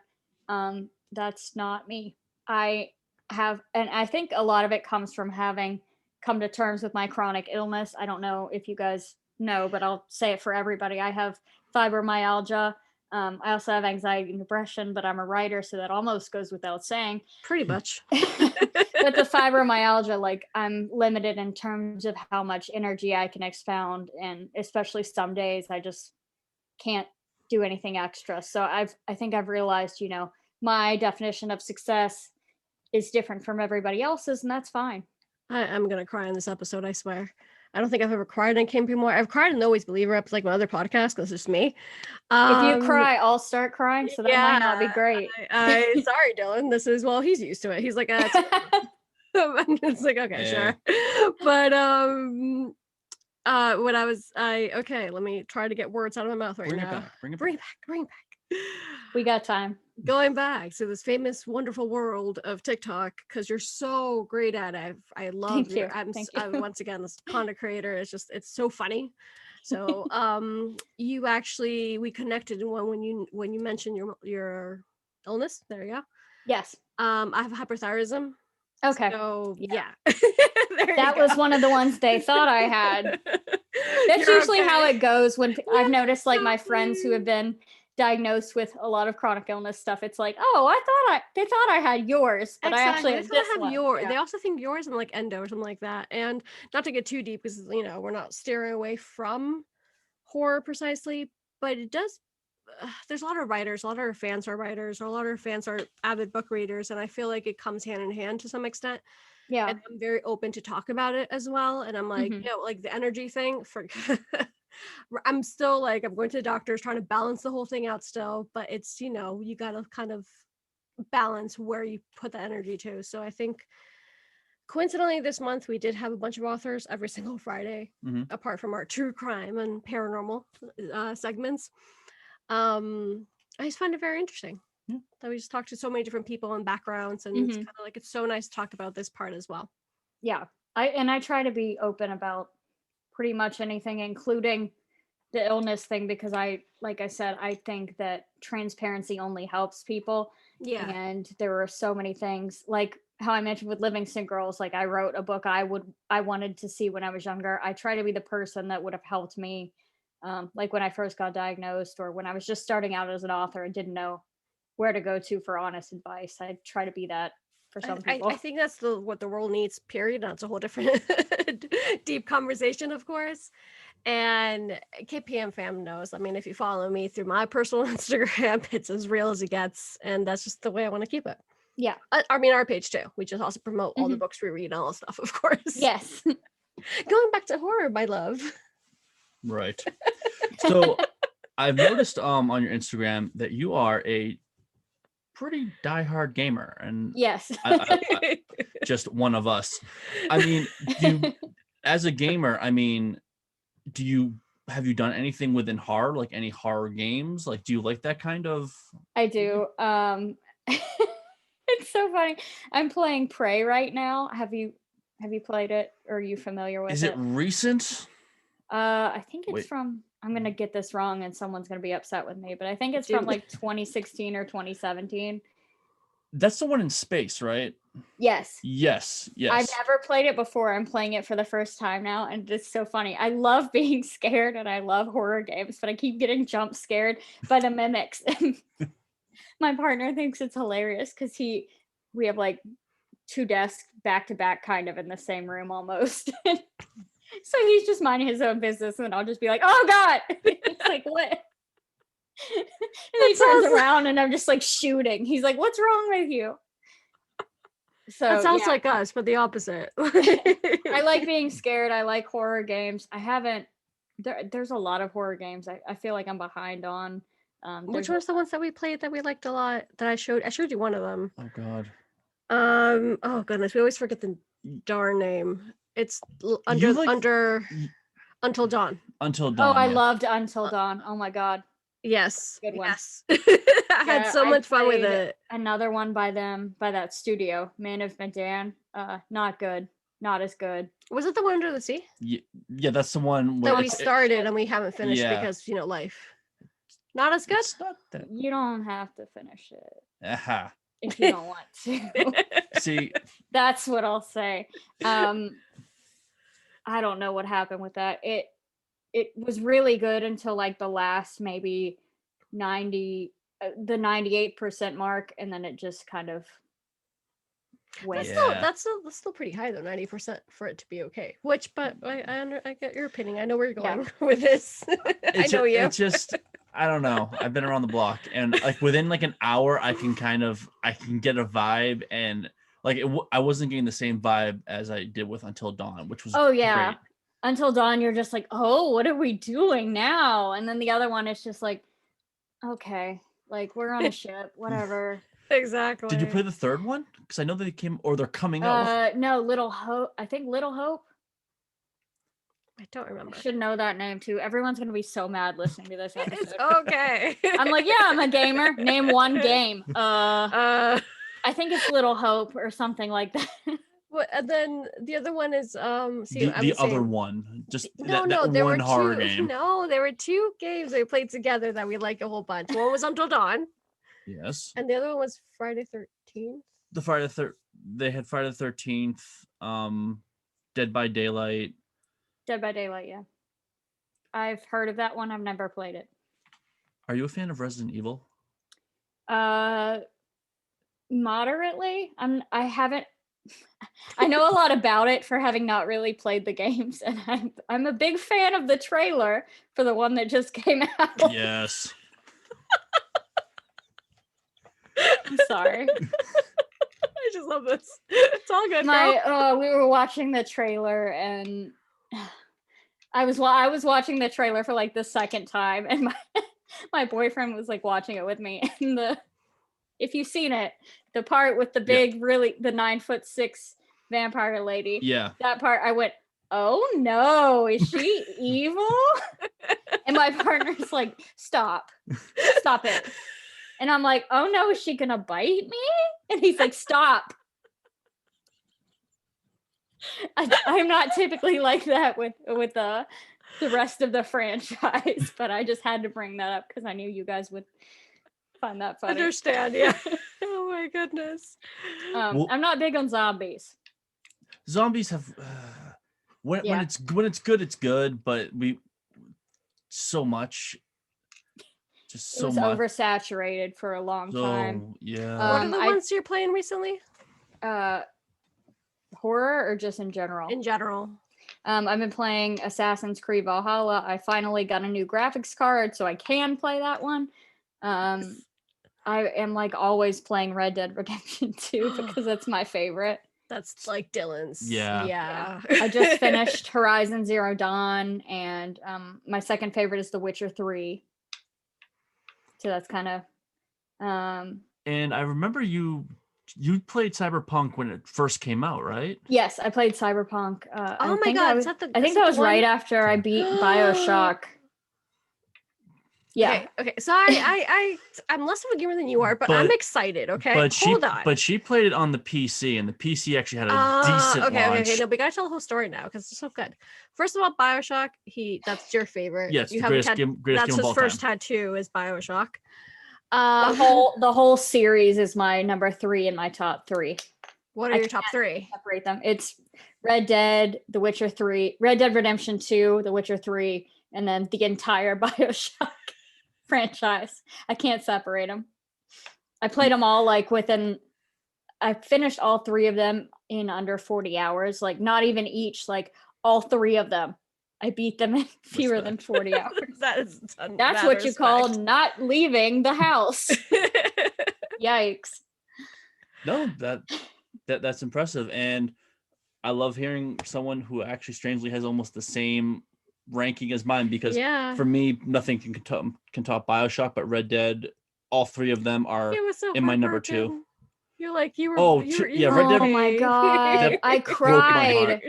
That's not me. And I think a lot of it comes from having come to terms with my chronic illness. I don't know if you guys know, but I'll say it for everybody. I have fibromyalgia. I also have anxiety and depression, but I'm a writer, so that almost goes without saying. Pretty much. But the fibromyalgia, like, I'm limited in terms of how much energy I can expound, and especially some days I just can't do anything extra. So I think I've realized, my definition of success is different from everybody else's, and that's fine. I'm gonna cry in this episode, I swear. I don't think I've ever cried in Camping More. I've cried in the Always Believer up like my other podcast, because it's just me. If you cry, I'll start crying, so that might not be great. Sorry, Dylan. He's used to it. He's like, it's like, okay, sure. But let me try to get words out of my mouth right now. Bring it back. Bring it back. We got time. Going back to this famous, wonderful world of TikTok, because you're so great at it. I love Thank you. Thank you. once again, this content creator. It's so funny. So you actually, we connected when you mentioned your illness. There you go. Yes. I have hyperthyroidism. Okay. So yeah. That was one of the ones they thought I had. That's You're usually how okay. it goes when I've noticed, like, so my friends who funny. have been diagnosed with a lot of chronic illness stuff. It's like, oh, they thought I had yours, but I actually Exactly. They have thought this I have one. yours. Yeah. They also think yours and like endo or something like that. And not to get too deep, because we're not steering away from horror precisely, but it does. There's a lot of writers, a lot of our fans are writers, or a lot of our fans are avid book readers, and I feel like it comes hand in hand to some extent. Yeah. And I'm very open to talk about it as well. And I'm like, Mhm. like the energy thing for. I'm still like, I'm going to the doctors trying to balance the whole thing out still, but it's you gotta kind of balance where you put the energy to. So I think coincidentally this month we did have a bunch of authors every single Friday, Mhm. apart from our true crime and paranormal segments. I just find it very interesting Yeah. that we just talk to so many different people and backgrounds, and it's Mhm. kind of like it's so nice to talk about this part as well. Yeah. I try to be open about pretty much anything, including the illness thing, because like I said, I think that transparency only helps people. Yeah. And there were so many things, like how I mentioned with Livingston Girls. Like, I wrote a book I wanted to see when I was younger. I try to be the person that would have helped me, like when I first got diagnosed, or when I was just starting out as an author and didn't know where to go to for honest advice. I try to be that for some I people. think that's what the world needs, period. That's a whole different deep conversation, of course. And KPM fam knows. I mean, if you follow me through my personal Instagram, it's as real as it gets. And that's just the way I want to keep it. Yeah. I mean, our page too. We just also promote all the Mhm. books we read and all that stuff, of course. Yes. Going back to horror, my love. Right. So I've noticed on your Instagram that you are a pretty diehard gamer, and Yes. just one of us. I mean, as a gamer, I mean, have you done anything within horror, like any horror games? Like, do you like that kind of? I do. It's so funny. I'm playing Prey right now. Have you played it, or are you familiar with Is it it? recent? I think it's Wait. from, I'm gonna get this wrong and someone's gonna be upset with me, but I think it's Do- from like 2016 or 2017. That's the one in space, right? Yes. Yes. I've Yes. never played it before. I'm playing it for the first time now, and it's so funny. I love being scared and I love horror games, but I keep getting jump scared by the mimics. My partner thinks it's hilarious because we have like two desks back to back, kind of in the same room almost. So he's just minding his own business, and I'll just be like, "Oh God!" It's like, what? And he turns around, and I'm just like shooting. He's like, "What's wrong with you?" So that sounds yeah, like us, but the opposite. I like being scared. I like horror games. I haven't. There's a lot of horror games. I feel like I'm behind on. Which There's one's the ones that we played that we liked a lot that I showed you one of them. Oh God. Oh goodness, we always forget the darn name. It's You like under Until Dawn. Until Oh, Dawn? I Yeah. loved Until Dawn. Oh my God, Yes. good one. Yes. I had Yeah, so I much fun with played it. another one by them, by that studio, Man of Medan. Not good. Not as good. Was it the one under the sea Yeah, that's the one where that we That's started and we haven't finished yeah. because life? Not as good. It's not that. You don't have to finish it Aha. if you don't want to. See, That's what I'll say. I don't know what happened with that. It was really good until like the last maybe 90 the 98% mark, and then it just kind of went. Yeah. That's still pretty high though, 90% for it to be okay. Which, but I get your opinion. I know where you're Yeah. going with this. I know you. It's just I don't know. I've been around the block, and like within like an hour, I can get a vibe, and like I wasn't getting the same vibe as I did with Until Dawn, which was Oh yeah. great. Until Dawn, you're just like, oh, what are we doing now? And then the other one is just like, okay, like we're on a ship, whatever. Exactly. Did you play the third one? Because I know they're coming out. No, Little Hope. I think Little Hope. I don't remember. I should know that name too. Everyone's gonna be so mad listening to this episode. It's okay. I'm like, yeah, I'm a gamer. Name one game. Uh, I think it's Little Hope or something like that. and then the other one is see, The other one, just no, that there one were horror two. game. No, there were two games we played together that we like a whole bunch. One was Until Dawn, Yes. and the other one was Friday 13th. They had Friday the 13th, Dead by Daylight. Dead by Daylight, yeah. I've heard of that one. I've never played it. Are you a fan of Resident Evil? Moderately. I haven't. I know a lot about it for having not really played the games, and I'm a big fan of the trailer for the one that just came out. Yes. I'm sorry. I just love this. It's all good. We were watching the trailer, and I was watching the trailer for like the second time, and my boyfriend was like watching it with me, and if you've seen it, the part with the big, really the 9'6" vampire lady. Yeah. That part, I went, oh no, is she evil? And my partner's like, stop it. And I'm like, oh no, is she gonna bite me? And he's like, stop. I'm not typically like that with the rest of the franchise, but I just had to bring that up because I knew you guys would find that funny. Understand, yeah. Oh my goodness. I'm not big on zombies. Zombies have when it's good, it's good, but so much. Just so it was much. oversaturated for a long time. Yeah. What are the ones you're playing recently? Horror or just in general? In general. I've been playing Assassin's Creed Valhalla. I finally got a new graphics card, so I can play that one. I am like always playing Red Dead Redemption 2 because that's my favorite. That's like Dylan's. Yeah. I just finished Horizon Zero Dawn, and my second favorite is The Witcher 3. So that's kind of and I remember you played Cyberpunk when it first came out, right? Yes, I played Cyberpunk. Oh my god, I think that was right after I beat Bioshock. Yeah. Okay. Sorry, I'm less of a gamer than you are, but I'm excited. Okay. Hold on. But she played it on the PC, and the PC actually had a decent launch. Okay. No, we gotta tell the whole story now because it's so good. First of all, Bioshock. That's your favorite. Yes, you the greatest game that's of all his first time. tattoo is Bioshock. The whole series is my number 3 in my top 3. What are your top 3? Separate them. It's Red Dead, The Witcher 3, Red Dead Redemption 2, The Witcher 3, and then the entire Bioshock franchise. I can't separate them. I played them all I finished all 3 of them in under 40 hours, like not even each, like all 3 of them. I beat them in fewer than 40 hours. That's what you call not leaving the house. Yikes. No, that's impressive. And I love hearing someone who actually strangely has almost the same ranking as mine, because for me, nothing can top Bioshock, but Red Dead, all 3 of them are in my number 2. You're like, you were. Red Dead. Oh my god! I cried.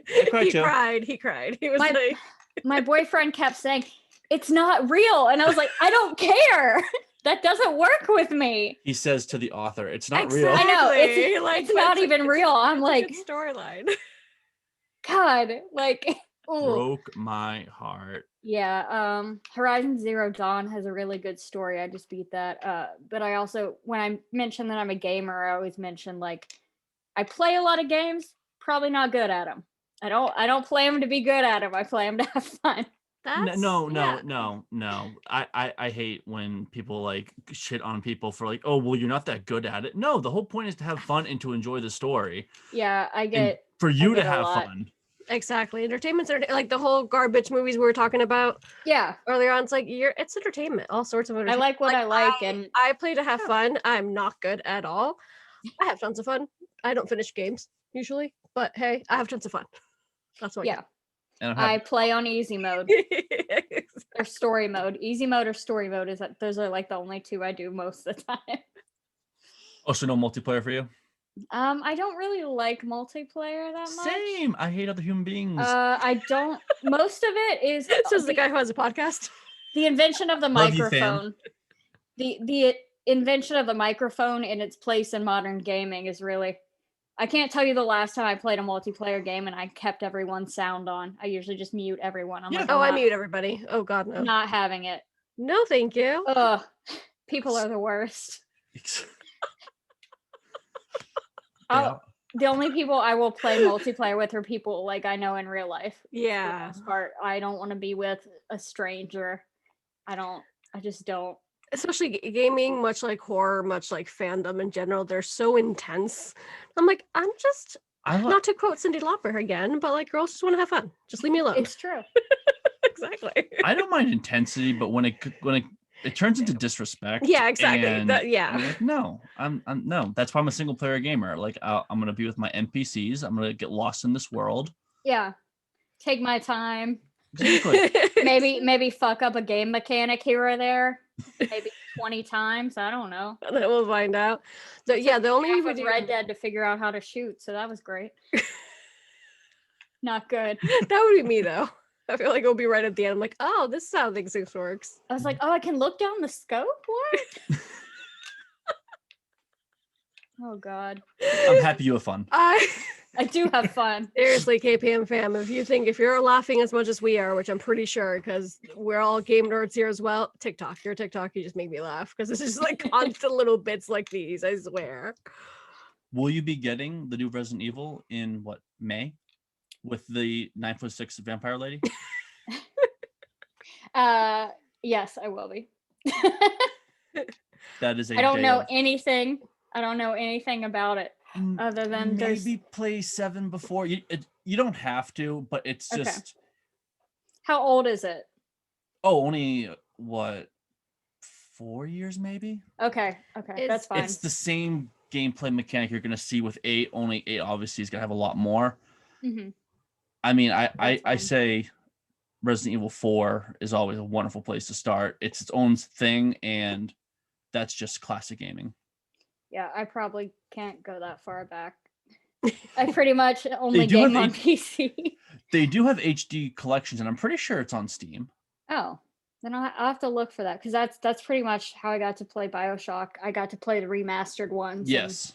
He cried. He was like, my boyfriend kept saying, "It's not real," and I was like, "I don't care. That doesn't work with me." He says to the author, "It's not real." I know it's not even real. I'm like, storyline. God, like. Broke my heart. Yeah, Horizon Zero Dawn has a really good story. I just beat that. But I also, when I mention that I'm a gamer, I always mention like I play a lot of games, probably not good at them. I don't play them to be good at them. I play them to have fun. No. I hate when people like shit on people for like, oh, well, you're not that good at it. No, the whole point is to have fun and to enjoy the story. Yeah, I get and for you to have fun. Exactly. Entertainment's like the whole garbage movies we were talking about. Yeah. Earlier on, it's like it's entertainment. All sorts of entertainment. I like what I like, and I play to have fun. I'm not good at all. I have tons of fun. I don't finish games usually, but hey, I have tons of fun. That's what. Yeah. I play on easy mode or story mode. Easy mode or story mode those are like the only 2 I do most of the time. Oh, so no multiplayer for you? I don't really like multiplayer that much. Same. I hate other human beings. I don't. Most of it is Says the guy who has a podcast. the invention of the Love you, fam. microphone. The invention of the microphone and its place in modern gaming is really. I can't tell you the last time I played a multiplayer game and I kept everyone's sound on. I usually just mute everyone. I'm Yeah. like, Oh, I I'm mute everybody. Oh God, no. not having it. No, thank you. Ugh, people are the worst. Yeah. The only people I will play multiplayer with are people like I know in real life. For the Yeah. most part, I don't want to be with a stranger. I just don't. Especially gaming, much like horror, much like fandom in general, they're so intense. I'm like, I'm just not to quote Cyndi Lauper again, but like girls just want to have fun. Just leave me alone. It's true. Exactly. I don't mind intensity, but when it turns into disrespect. Yeah, exactly. And I'm like, no, I'm no. That's why I'm a single player gamer. Like I'm gonna be with my NPCs. I'm gonna get lost in this world. Yeah, take my time. Exactly. maybe fuck up a game mechanic here or there. Maybe 20 times. I don't know. That we'll find out. So yeah, the only Half we of do Red Dead to figure out how to shoot, so that was great. Not good. that would be me though. I feel like it'll be right at the end. I'm like, oh, this is how things works. I was like, oh, I can look down the scope? What? Oh God. I'm happy you have fun. I do have fun. Seriously, KPM fam, if you're laughing as much as we are, which I'm pretty sure, because we're all game nerds here as well, your TikTok, you just make me laugh because it's just like constant little bits like these, I swear. Will you be getting the new Resident Evil in May? With the 9'6" vampire lady? Yes, I will be. That is I don't know anything. I don't know anything about it other than maybe play 7 before. You don't have to, but it's just. Okay. How old is it? Oh, only 4 years maybe? Okay, that's fine. It's the same gameplay mechanic you're gonna see with 8. Only 8 obviously is gonna have a lot more. Mm-hmm. I mean, I say Resident Evil 4 is always a wonderful place to start. It's its own thing, and that's just classic gaming. Yeah, I probably can't go that far back. I pretty much only game on PC. They do have HD collections, and I'm pretty sure it's on Steam. Oh, then I'll have to look for that, because that's pretty much how I got to play Bioshock. I got to play the remastered ones. Yes.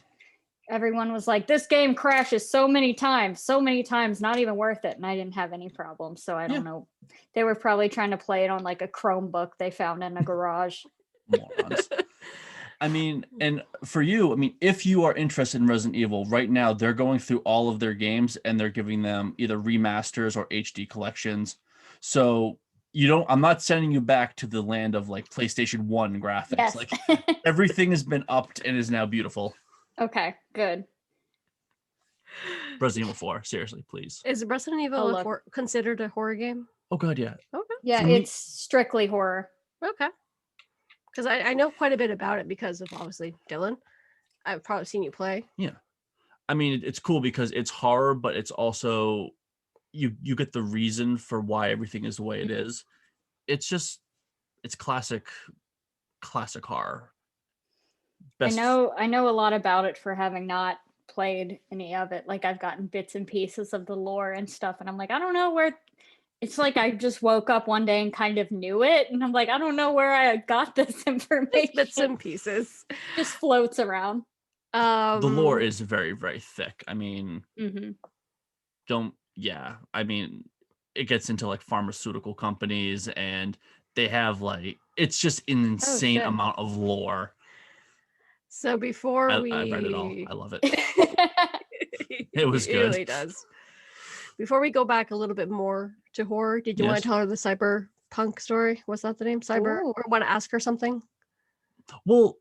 Everyone was like, this game crashes so many times, not even worth it. And I didn't have any problems. So I don't know. They were probably trying to play it on like a Chromebook they found in a garage. Morons. I mean, and for you, I mean, if you are interested in Resident Evil right now, they're going through all of their games and they're giving them either remasters or HD collections. So I'm not sending you back to the land of like PlayStation 1 graphics. Yes. Like everything has been upped and is now beautiful. Okay, good. Resident Evil 4, seriously, please. Is Resident Evil considered a horror game? Oh god, yeah. Okay. Yeah, it's strictly horror. Okay. Because I know quite a bit about it because of obviously Dylan. I've probably seen you play. Yeah. I mean, it's cool because it's horror, but it's also you get the reason for why everything is the way it is. It's classic horror. Best. I know a lot about it for having not played any of it. Like I've gotten bits and pieces of the lore and stuff, and I'm like, I don't know where. It's like I just woke up one day and kind of knew it, and I'm like, I don't know where I got this information. Bits and pieces just floats around. The lore is very, very thick. I mean, I mean, it gets into like pharmaceutical companies, and they have like it's just an insane amount of lore. So before I read it all. I love it. It was good. It really does. Before we go back a little bit more to horror, did you want to tell her the cyberpunk story? Was that the name? Or want to ask her something? Well,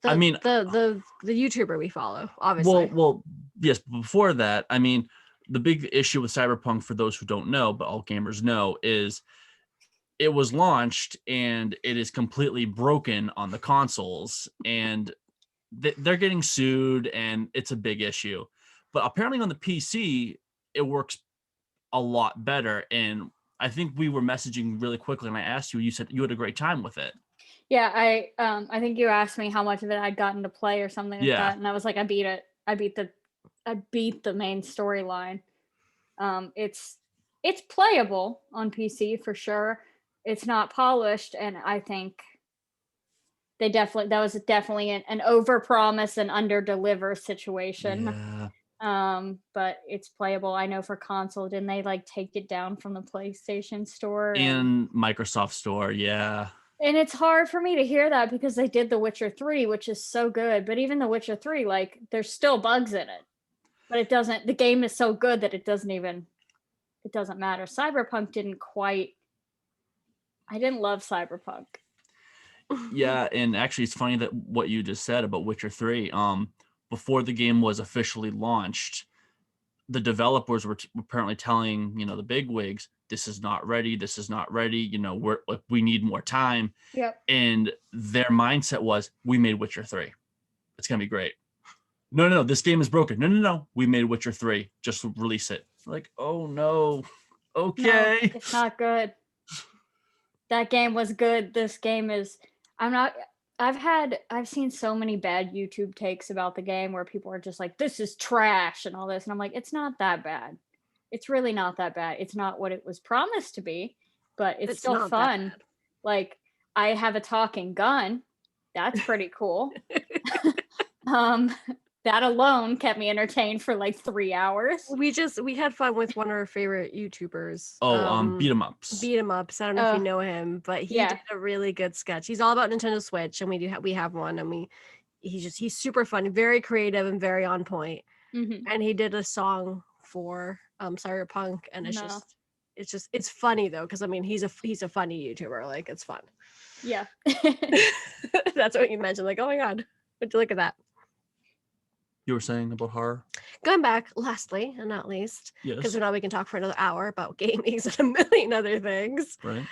I mean, the YouTuber we follow, obviously. Well, yes. Before that, I mean, the big issue with cyberpunk, for those who don't know, but all gamers know, is it was launched and it is completely broken on the consoles, and they're getting sued, and it's a big issue. But apparently on the PC, it works a lot better. And I think we were messaging really quickly, and I asked you, you said you had a great time with it. Yeah, I think you asked me how much of it I'd gotten to play or something like that, and I was like, I beat it. I beat the main storyline. It's playable on PC for sure. It's not polished, and I think that was definitely an overpromise and underdeliver situation. But it's playable. I know for console, didn't they like take it down from the PlayStation Store and Microsoft Store? Yeah. And it's hard for me to hear that because they did The Witcher 3, which is so good. But even The Witcher 3, like, there's still bugs in it. But the game is so good that it doesn't matter. Cyberpunk didn't quite, I didn't love Cyberpunk. Yeah, and actually it's funny that what you just said about Witcher 3, before the game was officially launched, the developers were apparently telling, the bigwigs, this is not ready, we need more time. Yep. And their mindset was, we made Witcher 3. It's going to be great. No, this game is broken. No, we made Witcher 3. Just release it. Like, oh no. Okay. No, it's not good. That game was good. This game is, I've seen so many bad YouTube takes about the game where people are just like, this is trash and all this. And I'm like, it's not that bad. It's really not that bad. It's not what it was promised to be, but it's still fun. Like, I have a talking gun. That's pretty cool. That alone kept me entertained for like 3 hours. We had fun with one of our favorite YouTubers. Beat 'em ups. Beat 'em ups. I don't know if you know him, but he did a really good sketch. He's all about Nintendo Switch, and we have one, and he's super fun, very creative, and very on point. Mm-hmm. And he did a song for Cyberpunk, and it's funny though, because I mean he's a funny YouTuber. Like, it's fun. Yeah. That's what you mentioned. Like, oh my god, would you look at that? You were saying about horror? Going back, lastly and not least, yes, because now we can talk for another hour about gaming and a million other things. Right.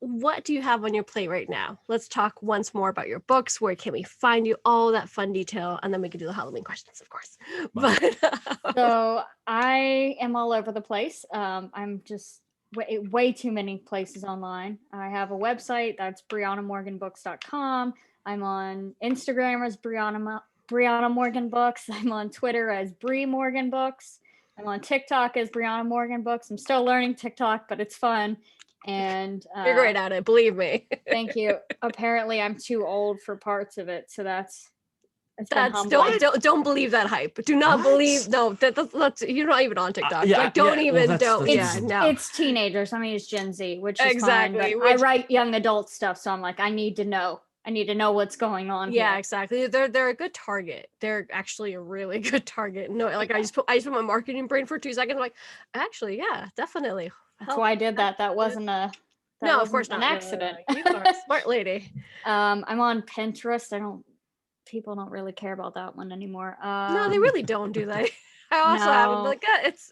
What do you have on your plate right now? Let's talk once more about your books. Where can we find you? All that fun detail, and then we can do the Halloween questions, of course. Wow. But so I am all over the place. I'm just way too many places online. I have a website that's brianamorganbooks.com. I'm on Instagram as Briana Morgan Books. I'm on Twitter as Bri Morgan Books. I'm on TikTok as Briana Morgan Books. I'm still learning TikTok, but it's fun. And you're great at it, believe me. Thank you. Apparently, I'm too old for parts of it, so that's don't believe that hype. Do not believe. No, that's you're not even on TikTok. It's teenagers. I mean, it's Gen Z, which is exactly fine, but I write young adult stuff, so I'm like, I need to know what's going on. Yeah, here. Exactly. They're a good target. They're actually a really good target. No, like I just put my marketing brain for 2 seconds. I'm like, actually, yeah, definitely. That's why I did that. That wasn't of course not an accident. You are a smart lady. I'm on Pinterest. People don't really care about that one anymore. No, they really don't, do they? I also haven't, like,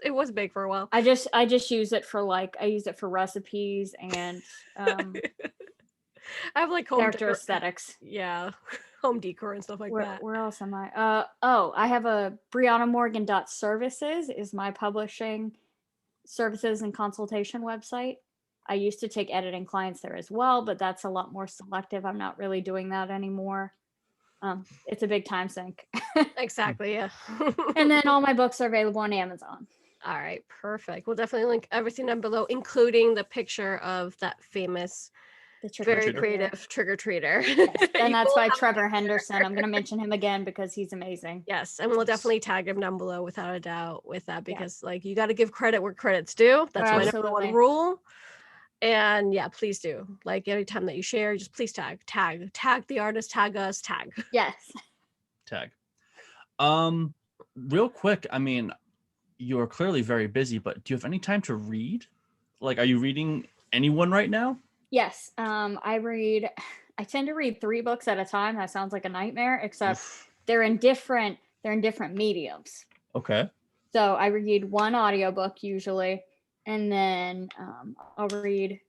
it was big for a while. I just use it for I use it for recipes and I have like home character aesthetics. Yeah. Home decor and stuff like that. Where else am I? I have a brianamorgan.services is my publishing services and consultation website. I used to take editing clients there as well, but that's a lot more selective. I'm not really doing that anymore. It's a big time sink. Exactly, yeah. And then all my books are available on Amazon. All right, perfect. We'll definitely link everything down below, including the picture of that famous, very creative trick-or-treater. Yes, and that's by Trevor Henderson. I'm going to mention him again because he's amazing. Yes, and we'll definitely tag him down below without a doubt with that, because like, you got to give credit where credit's due. That's my number one rule. And yeah, please do. Like, every time that you share, just please tag the artist, tag us, tag. Yes. Tag. Real quick, I mean, you're clearly very busy, but do you have any time to read? Like, are you reading anyone right now? Yes. I tend to read 3 books at a time. That sounds like a nightmare, except they're in different mediums. Okay. So I read 1 audiobook usually, and then I'll read,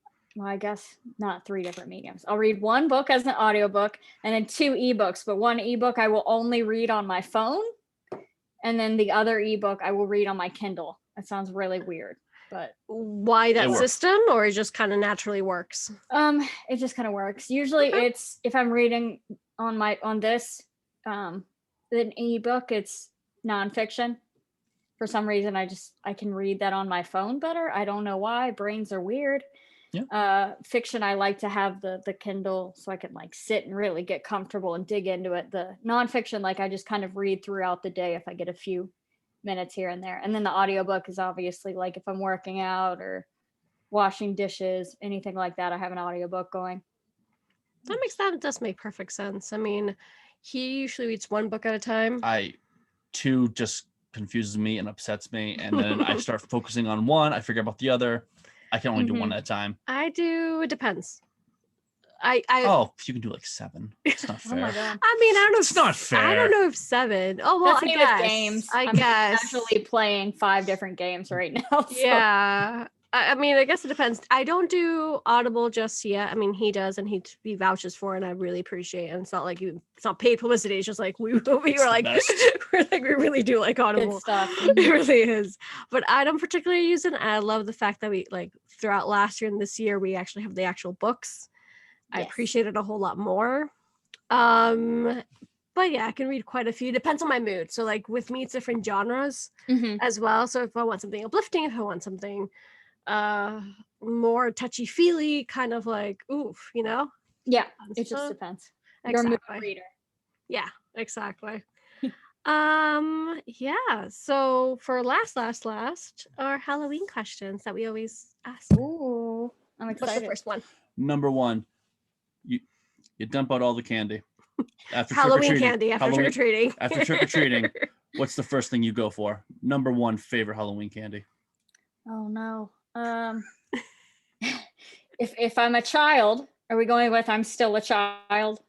I guess not 3 different mediums. I'll read 1 book as an audiobook and then 2 ebooks, but 1 ebook I will only read on my phone, and then the other ebook I will read on my Kindle. That sounds really weird, but why that system, or it just kind of naturally works? It just kind of works. Usually it's, if I'm reading on this, an ebook, it's nonfiction. For some reason, I can read that on my phone better. I don't know why. Brains are weird. Yeah. Fiction, I like to have the Kindle so I can like sit and really get comfortable and dig into it. The nonfiction, like I just kind of read throughout the day if I get a few minutes here and there. And then the audiobook is obviously like if I'm working out or washing dishes, anything like that, I have an audiobook going. That does make perfect sense. I mean, he usually reads one book at a time. Two just confuses me and upsets me, and then I start focusing on one, I forget about the other. I can only do one at a time. I do. It depends. Oh, you can do like 7. It's not fair. Oh my God. I mean, I don't know. It's not fair. I don't know if 7. Oh well, That's me with games. I I'm guess. actually playing 5 different games right now. So. Yeah. I mean, I guess it depends. I don't do Audible just yet. I mean, he does, and he vouches for it, and I really appreciate it. And it's not like it's not paid publicity. It's just like we were like we really do like Audible. Good stuff. It really is. But I don't particularly use it. I love the fact that we like throughout last year and this year we actually have the actual books. I appreciate it a whole lot more. But yeah, I can read quite a few. Depends on my mood. So like with me, it's different genres as well. So if I want something uplifting, if I want something more touchy-feely, kind of like oof, you know? Yeah, it just depends. Your mood reader. Yeah, exactly. Yeah. So for last, our Halloween questions that we always ask. Ooh, I'm excited. What's the first one? Number 1, you dump out all the candy. After Halloween candy after trick or treating. After trick or treating, what's the first thing you go for? Number 1 favorite Halloween candy. Oh no. If I'm a child, are we going with I'm still a child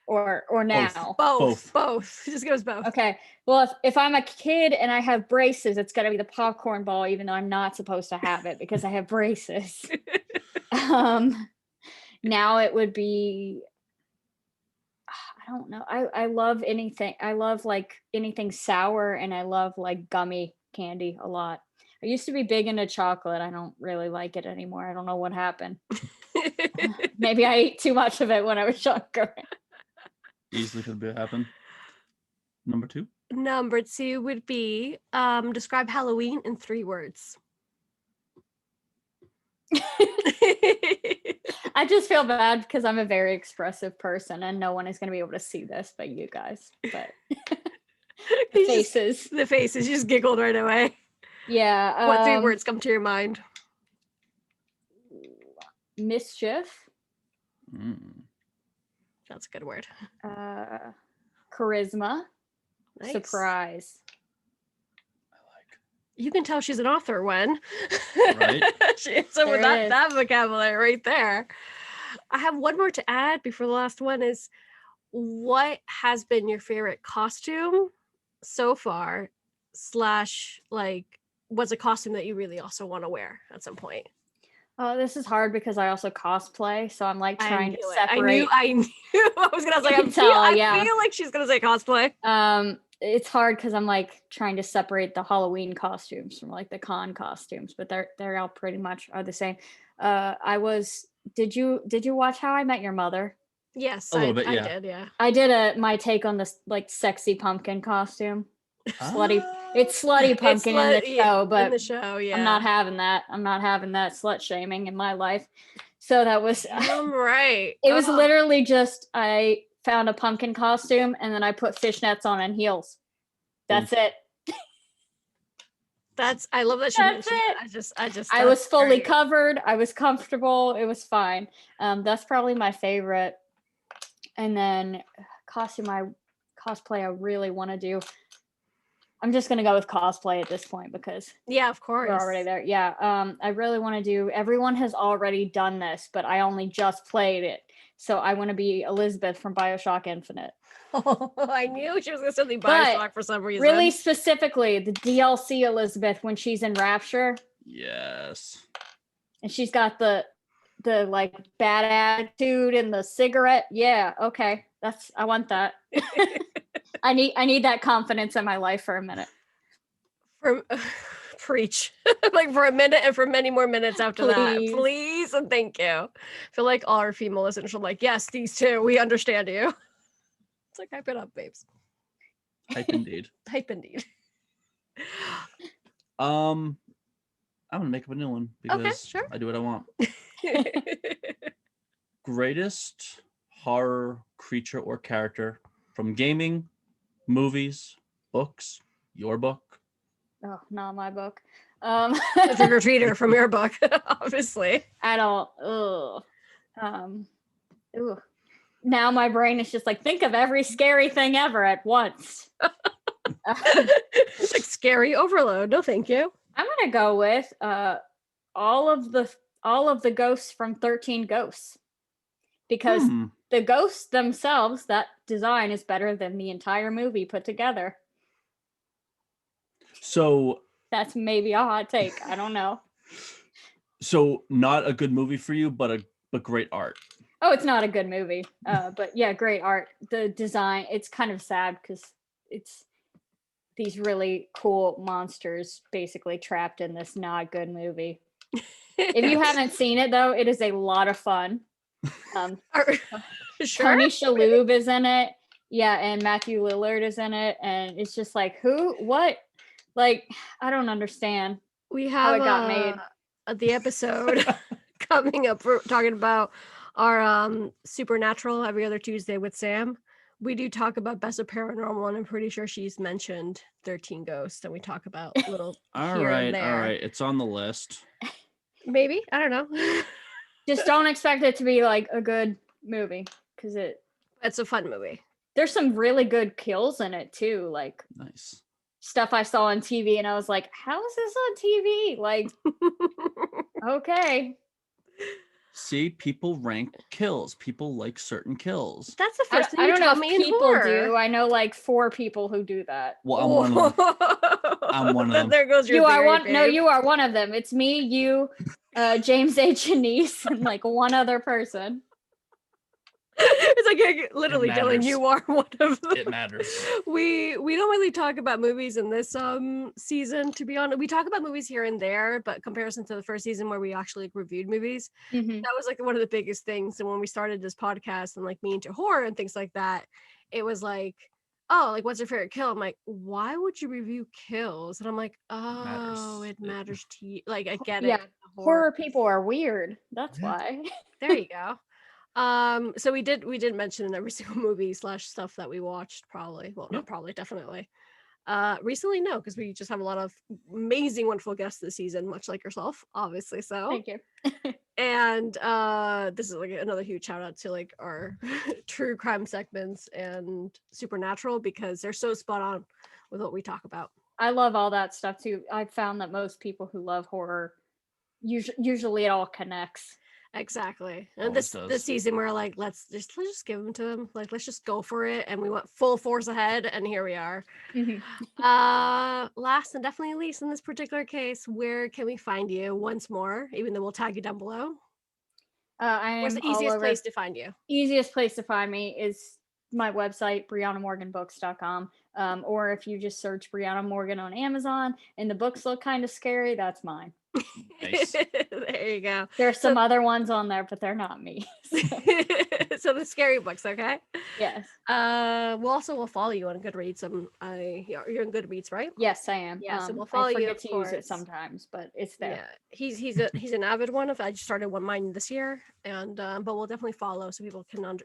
or now? Both. It just goes both. Okay. Well, if I'm a kid and I have braces, it's got to be the popcorn ball, even though I'm not supposed to have it because I have braces. Now it would be, I don't know. I love anything. I love like anything sour, and I love like gummy candy a lot. I used to be big into chocolate. I don't really like it anymore. I don't know what happened. Maybe I ate too much of it when I was younger. Easily could happen. Number 2? Number 2 would be describe Halloween in 3 words. I just feel bad because I'm a very expressive person and no one is going to be able to see this but you guys. But the faces. The faces. You just giggled right away. Yeah. What 3 words come to your mind? Mischief. That's a good word. Charisma. Nice. Surprise. You can tell she's an author when. Right. So with that vocabulary right there. I have one more to add before the last one is what has been your favorite costume so far / like what's a costume that you really also want to wear at some point? Oh, this is hard because I also cosplay, so I'm like trying to separate. I knew. I was gonna say. I feel like she's gonna say cosplay. It's hard because I'm like trying to separate the Halloween costumes from like the con costumes, but they're all pretty much are the same. Did you watch How I Met Your Mother? Yes, a little bit. Yeah, I did. Yeah, I did my take on this like sexy pumpkin costume. It's slutty pumpkin in the show, but in the show, yeah. I'm not having that. I'm not having that slut shaming in my life. So that was right. It was literally just I found a pumpkin costume and then I put fishnets on and heels. That's it. I love that she mentioned it. I was fully covered. I was comfortable. It was fine. That's probably my favorite. And then cosplay I really want to do. I'm just gonna go with cosplay at this point because of course we're already there. Yeah. I really want to do. Everyone has already done this, but I only just played it, so I want to be Elizabeth from Bioshock Infinite. Oh, I knew she was gonna say the Bioshock for some reason. Really specifically, the DLC Elizabeth when she's in Rapture. Yes. And she's got the like bad attitude and the cigarette. Yeah. Okay. I want that. I need that confidence in my life for a minute. Preach. Like for a minute and for many more minutes after that. Please and thank you. I feel like all our female listeners are like, yes, these two, we understand you. It's like, hype it up, babes. Type indeed. Type indeed. I'm gonna make up a new one because sure. I do what I want. Greatest horror creature or character from gaming, movies, books, your book. Oh, not my book. The trick or treater from your book, obviously. I don't. Ugh. Now my brain is just like, think of every scary thing ever at once. It's like scary overload. No, thank you. I'm gonna go with all of the ghosts from 13 Ghosts, because the ghosts themselves, that design is better than the entire movie put together. So that's maybe a hot take. I don't know. So not a good movie for you, but great art. Oh, it's not a good movie. But yeah, great art. The design, it's kind of sad because it's these really cool monsters basically trapped in this not good movie. If you haven't seen it though, it is a lot of fun. Sure? Tony Shalhoub is in it. Yeah, and Matthew Lillard is in it. And it's just like, who? What? Like, I don't understand We how have it got made. The episode coming up. We're talking about our Supernatural every other Tuesday with Sam. We do talk about Best of Paranormal, and I'm pretty sure she's mentioned 13 Ghosts, and we talk about little here and there. All right. It's on the list. Maybe. I don't know. Just don't expect it to be like a good movie, because it's a fun movie. There's some really good kills in it too, like nice stuff I saw on TV, and I was like, how is this on TV? Like, okay. See, people rank kills. People like certain kills. That's the first thing I don't know if in people horror. do. I know like 4 people who do that. Well, I'm one of them. I'm one of them. There goes your you theory, are one. babe. No, you are one of them. It's me, you, James A. Janice, and like one other person. It's like literally, Dylan, you are one of them. It matters. We don't really talk about movies in this season, to be honest. We talk about movies here and there, but comparison to the first season where we actually reviewed movies, that was like one of the biggest things. And when we started this podcast and like me into horror and things like that, it was like, oh, like what's your favorite kill? I'm like, why would you review kills? And I'm like, oh, it matters to you. Like I get it. Horror people are weird. That's why. There you go. So we did mention in every single movie / stuff that we watched, probably. Well, not probably, definitely. Recently, no, because we just have a lot of amazing, wonderful guests this season, much like yourself, obviously. So thank you. And this is like another huge shout out to like our true crime segments and Supernatural, because they're so spot on with what we talk about. I love all that stuff too. I've found that most people who love horror, usually it all connects. Exactly. And this season we're like, let's just give them to them. Like, let's just go for it. And we went full force ahead, and here we are. Last and definitely least in this particular case, where can we find you once more, even though we'll tag you down below? Where's the easiest place to find you? Easiest place to find me is my website, BrianaMorganBooks.com. Or if you just search Briana Morgan on Amazon and the books look kind of scary, that's mine. Nice. There you go. There's some other ones on there, but they're not me. So the scary books, okay? Yes. We'll follow you on Goodreads. You're in Goodreads, right? Yes, I am. Yeah, so we'll follow you. I forget to use it sometimes, but it's there. Yeah, he's an avid one. I just started one mine this year, and but we'll definitely follow so people can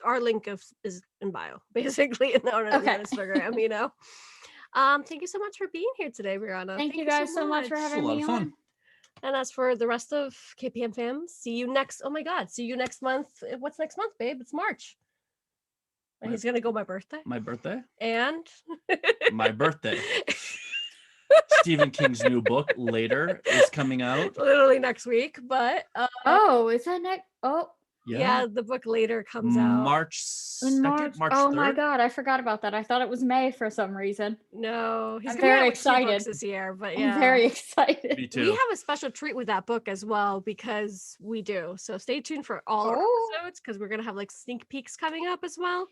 our link is in bio, basically, on Instagram. You know. Thank you so much for being here today, Briana. Thank you guys so much for having me on. And as for the rest of KPM fam, see you next month. What's next month, babe? It's March. And he's gonna go my birthday. My birthday? And my birthday. Stephen King's new book, Later, is coming out. Literally next week, but is that next? Oh. Yeah, the book Later comes out March 2nd, March 3rd. Oh my god, I forgot about that. I thought it was May for some reason. No, I'm very excited this year, but yeah. I'm very excited. Me too. We have a special treat with that book as well, because we do. So stay tuned for all our episodes, because we're gonna have like sneak peeks coming up as well,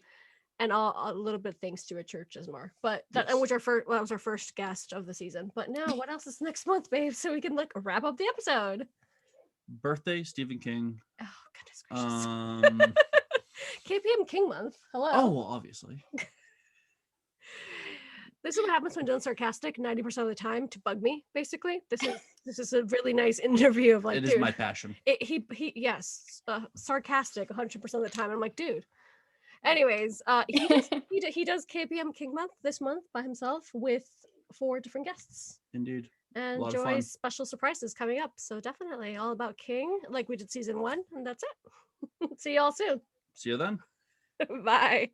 and a little bit thanks to a church as more. But that was our first guest of the season. But now, what else is next month, babe? So we can wrap up the episode. Birthday, Stephen King. Oh, goodness gracious. KPM King month. Hello. Oh, well, obviously. This is what happens when done sarcastic 90% of the time to bug me, basically. This is a really nice interview of like, It dude, is my passion. Yes, sarcastic 100% of the time. I'm like, dude. Anyways, he does KPM King Month this month by himself with 4 different guests. Indeed. And lot of fun. Joy's special surprises coming up. So definitely all about King, like we did season 1, and that's it. See y'all soon. See you then. Bye.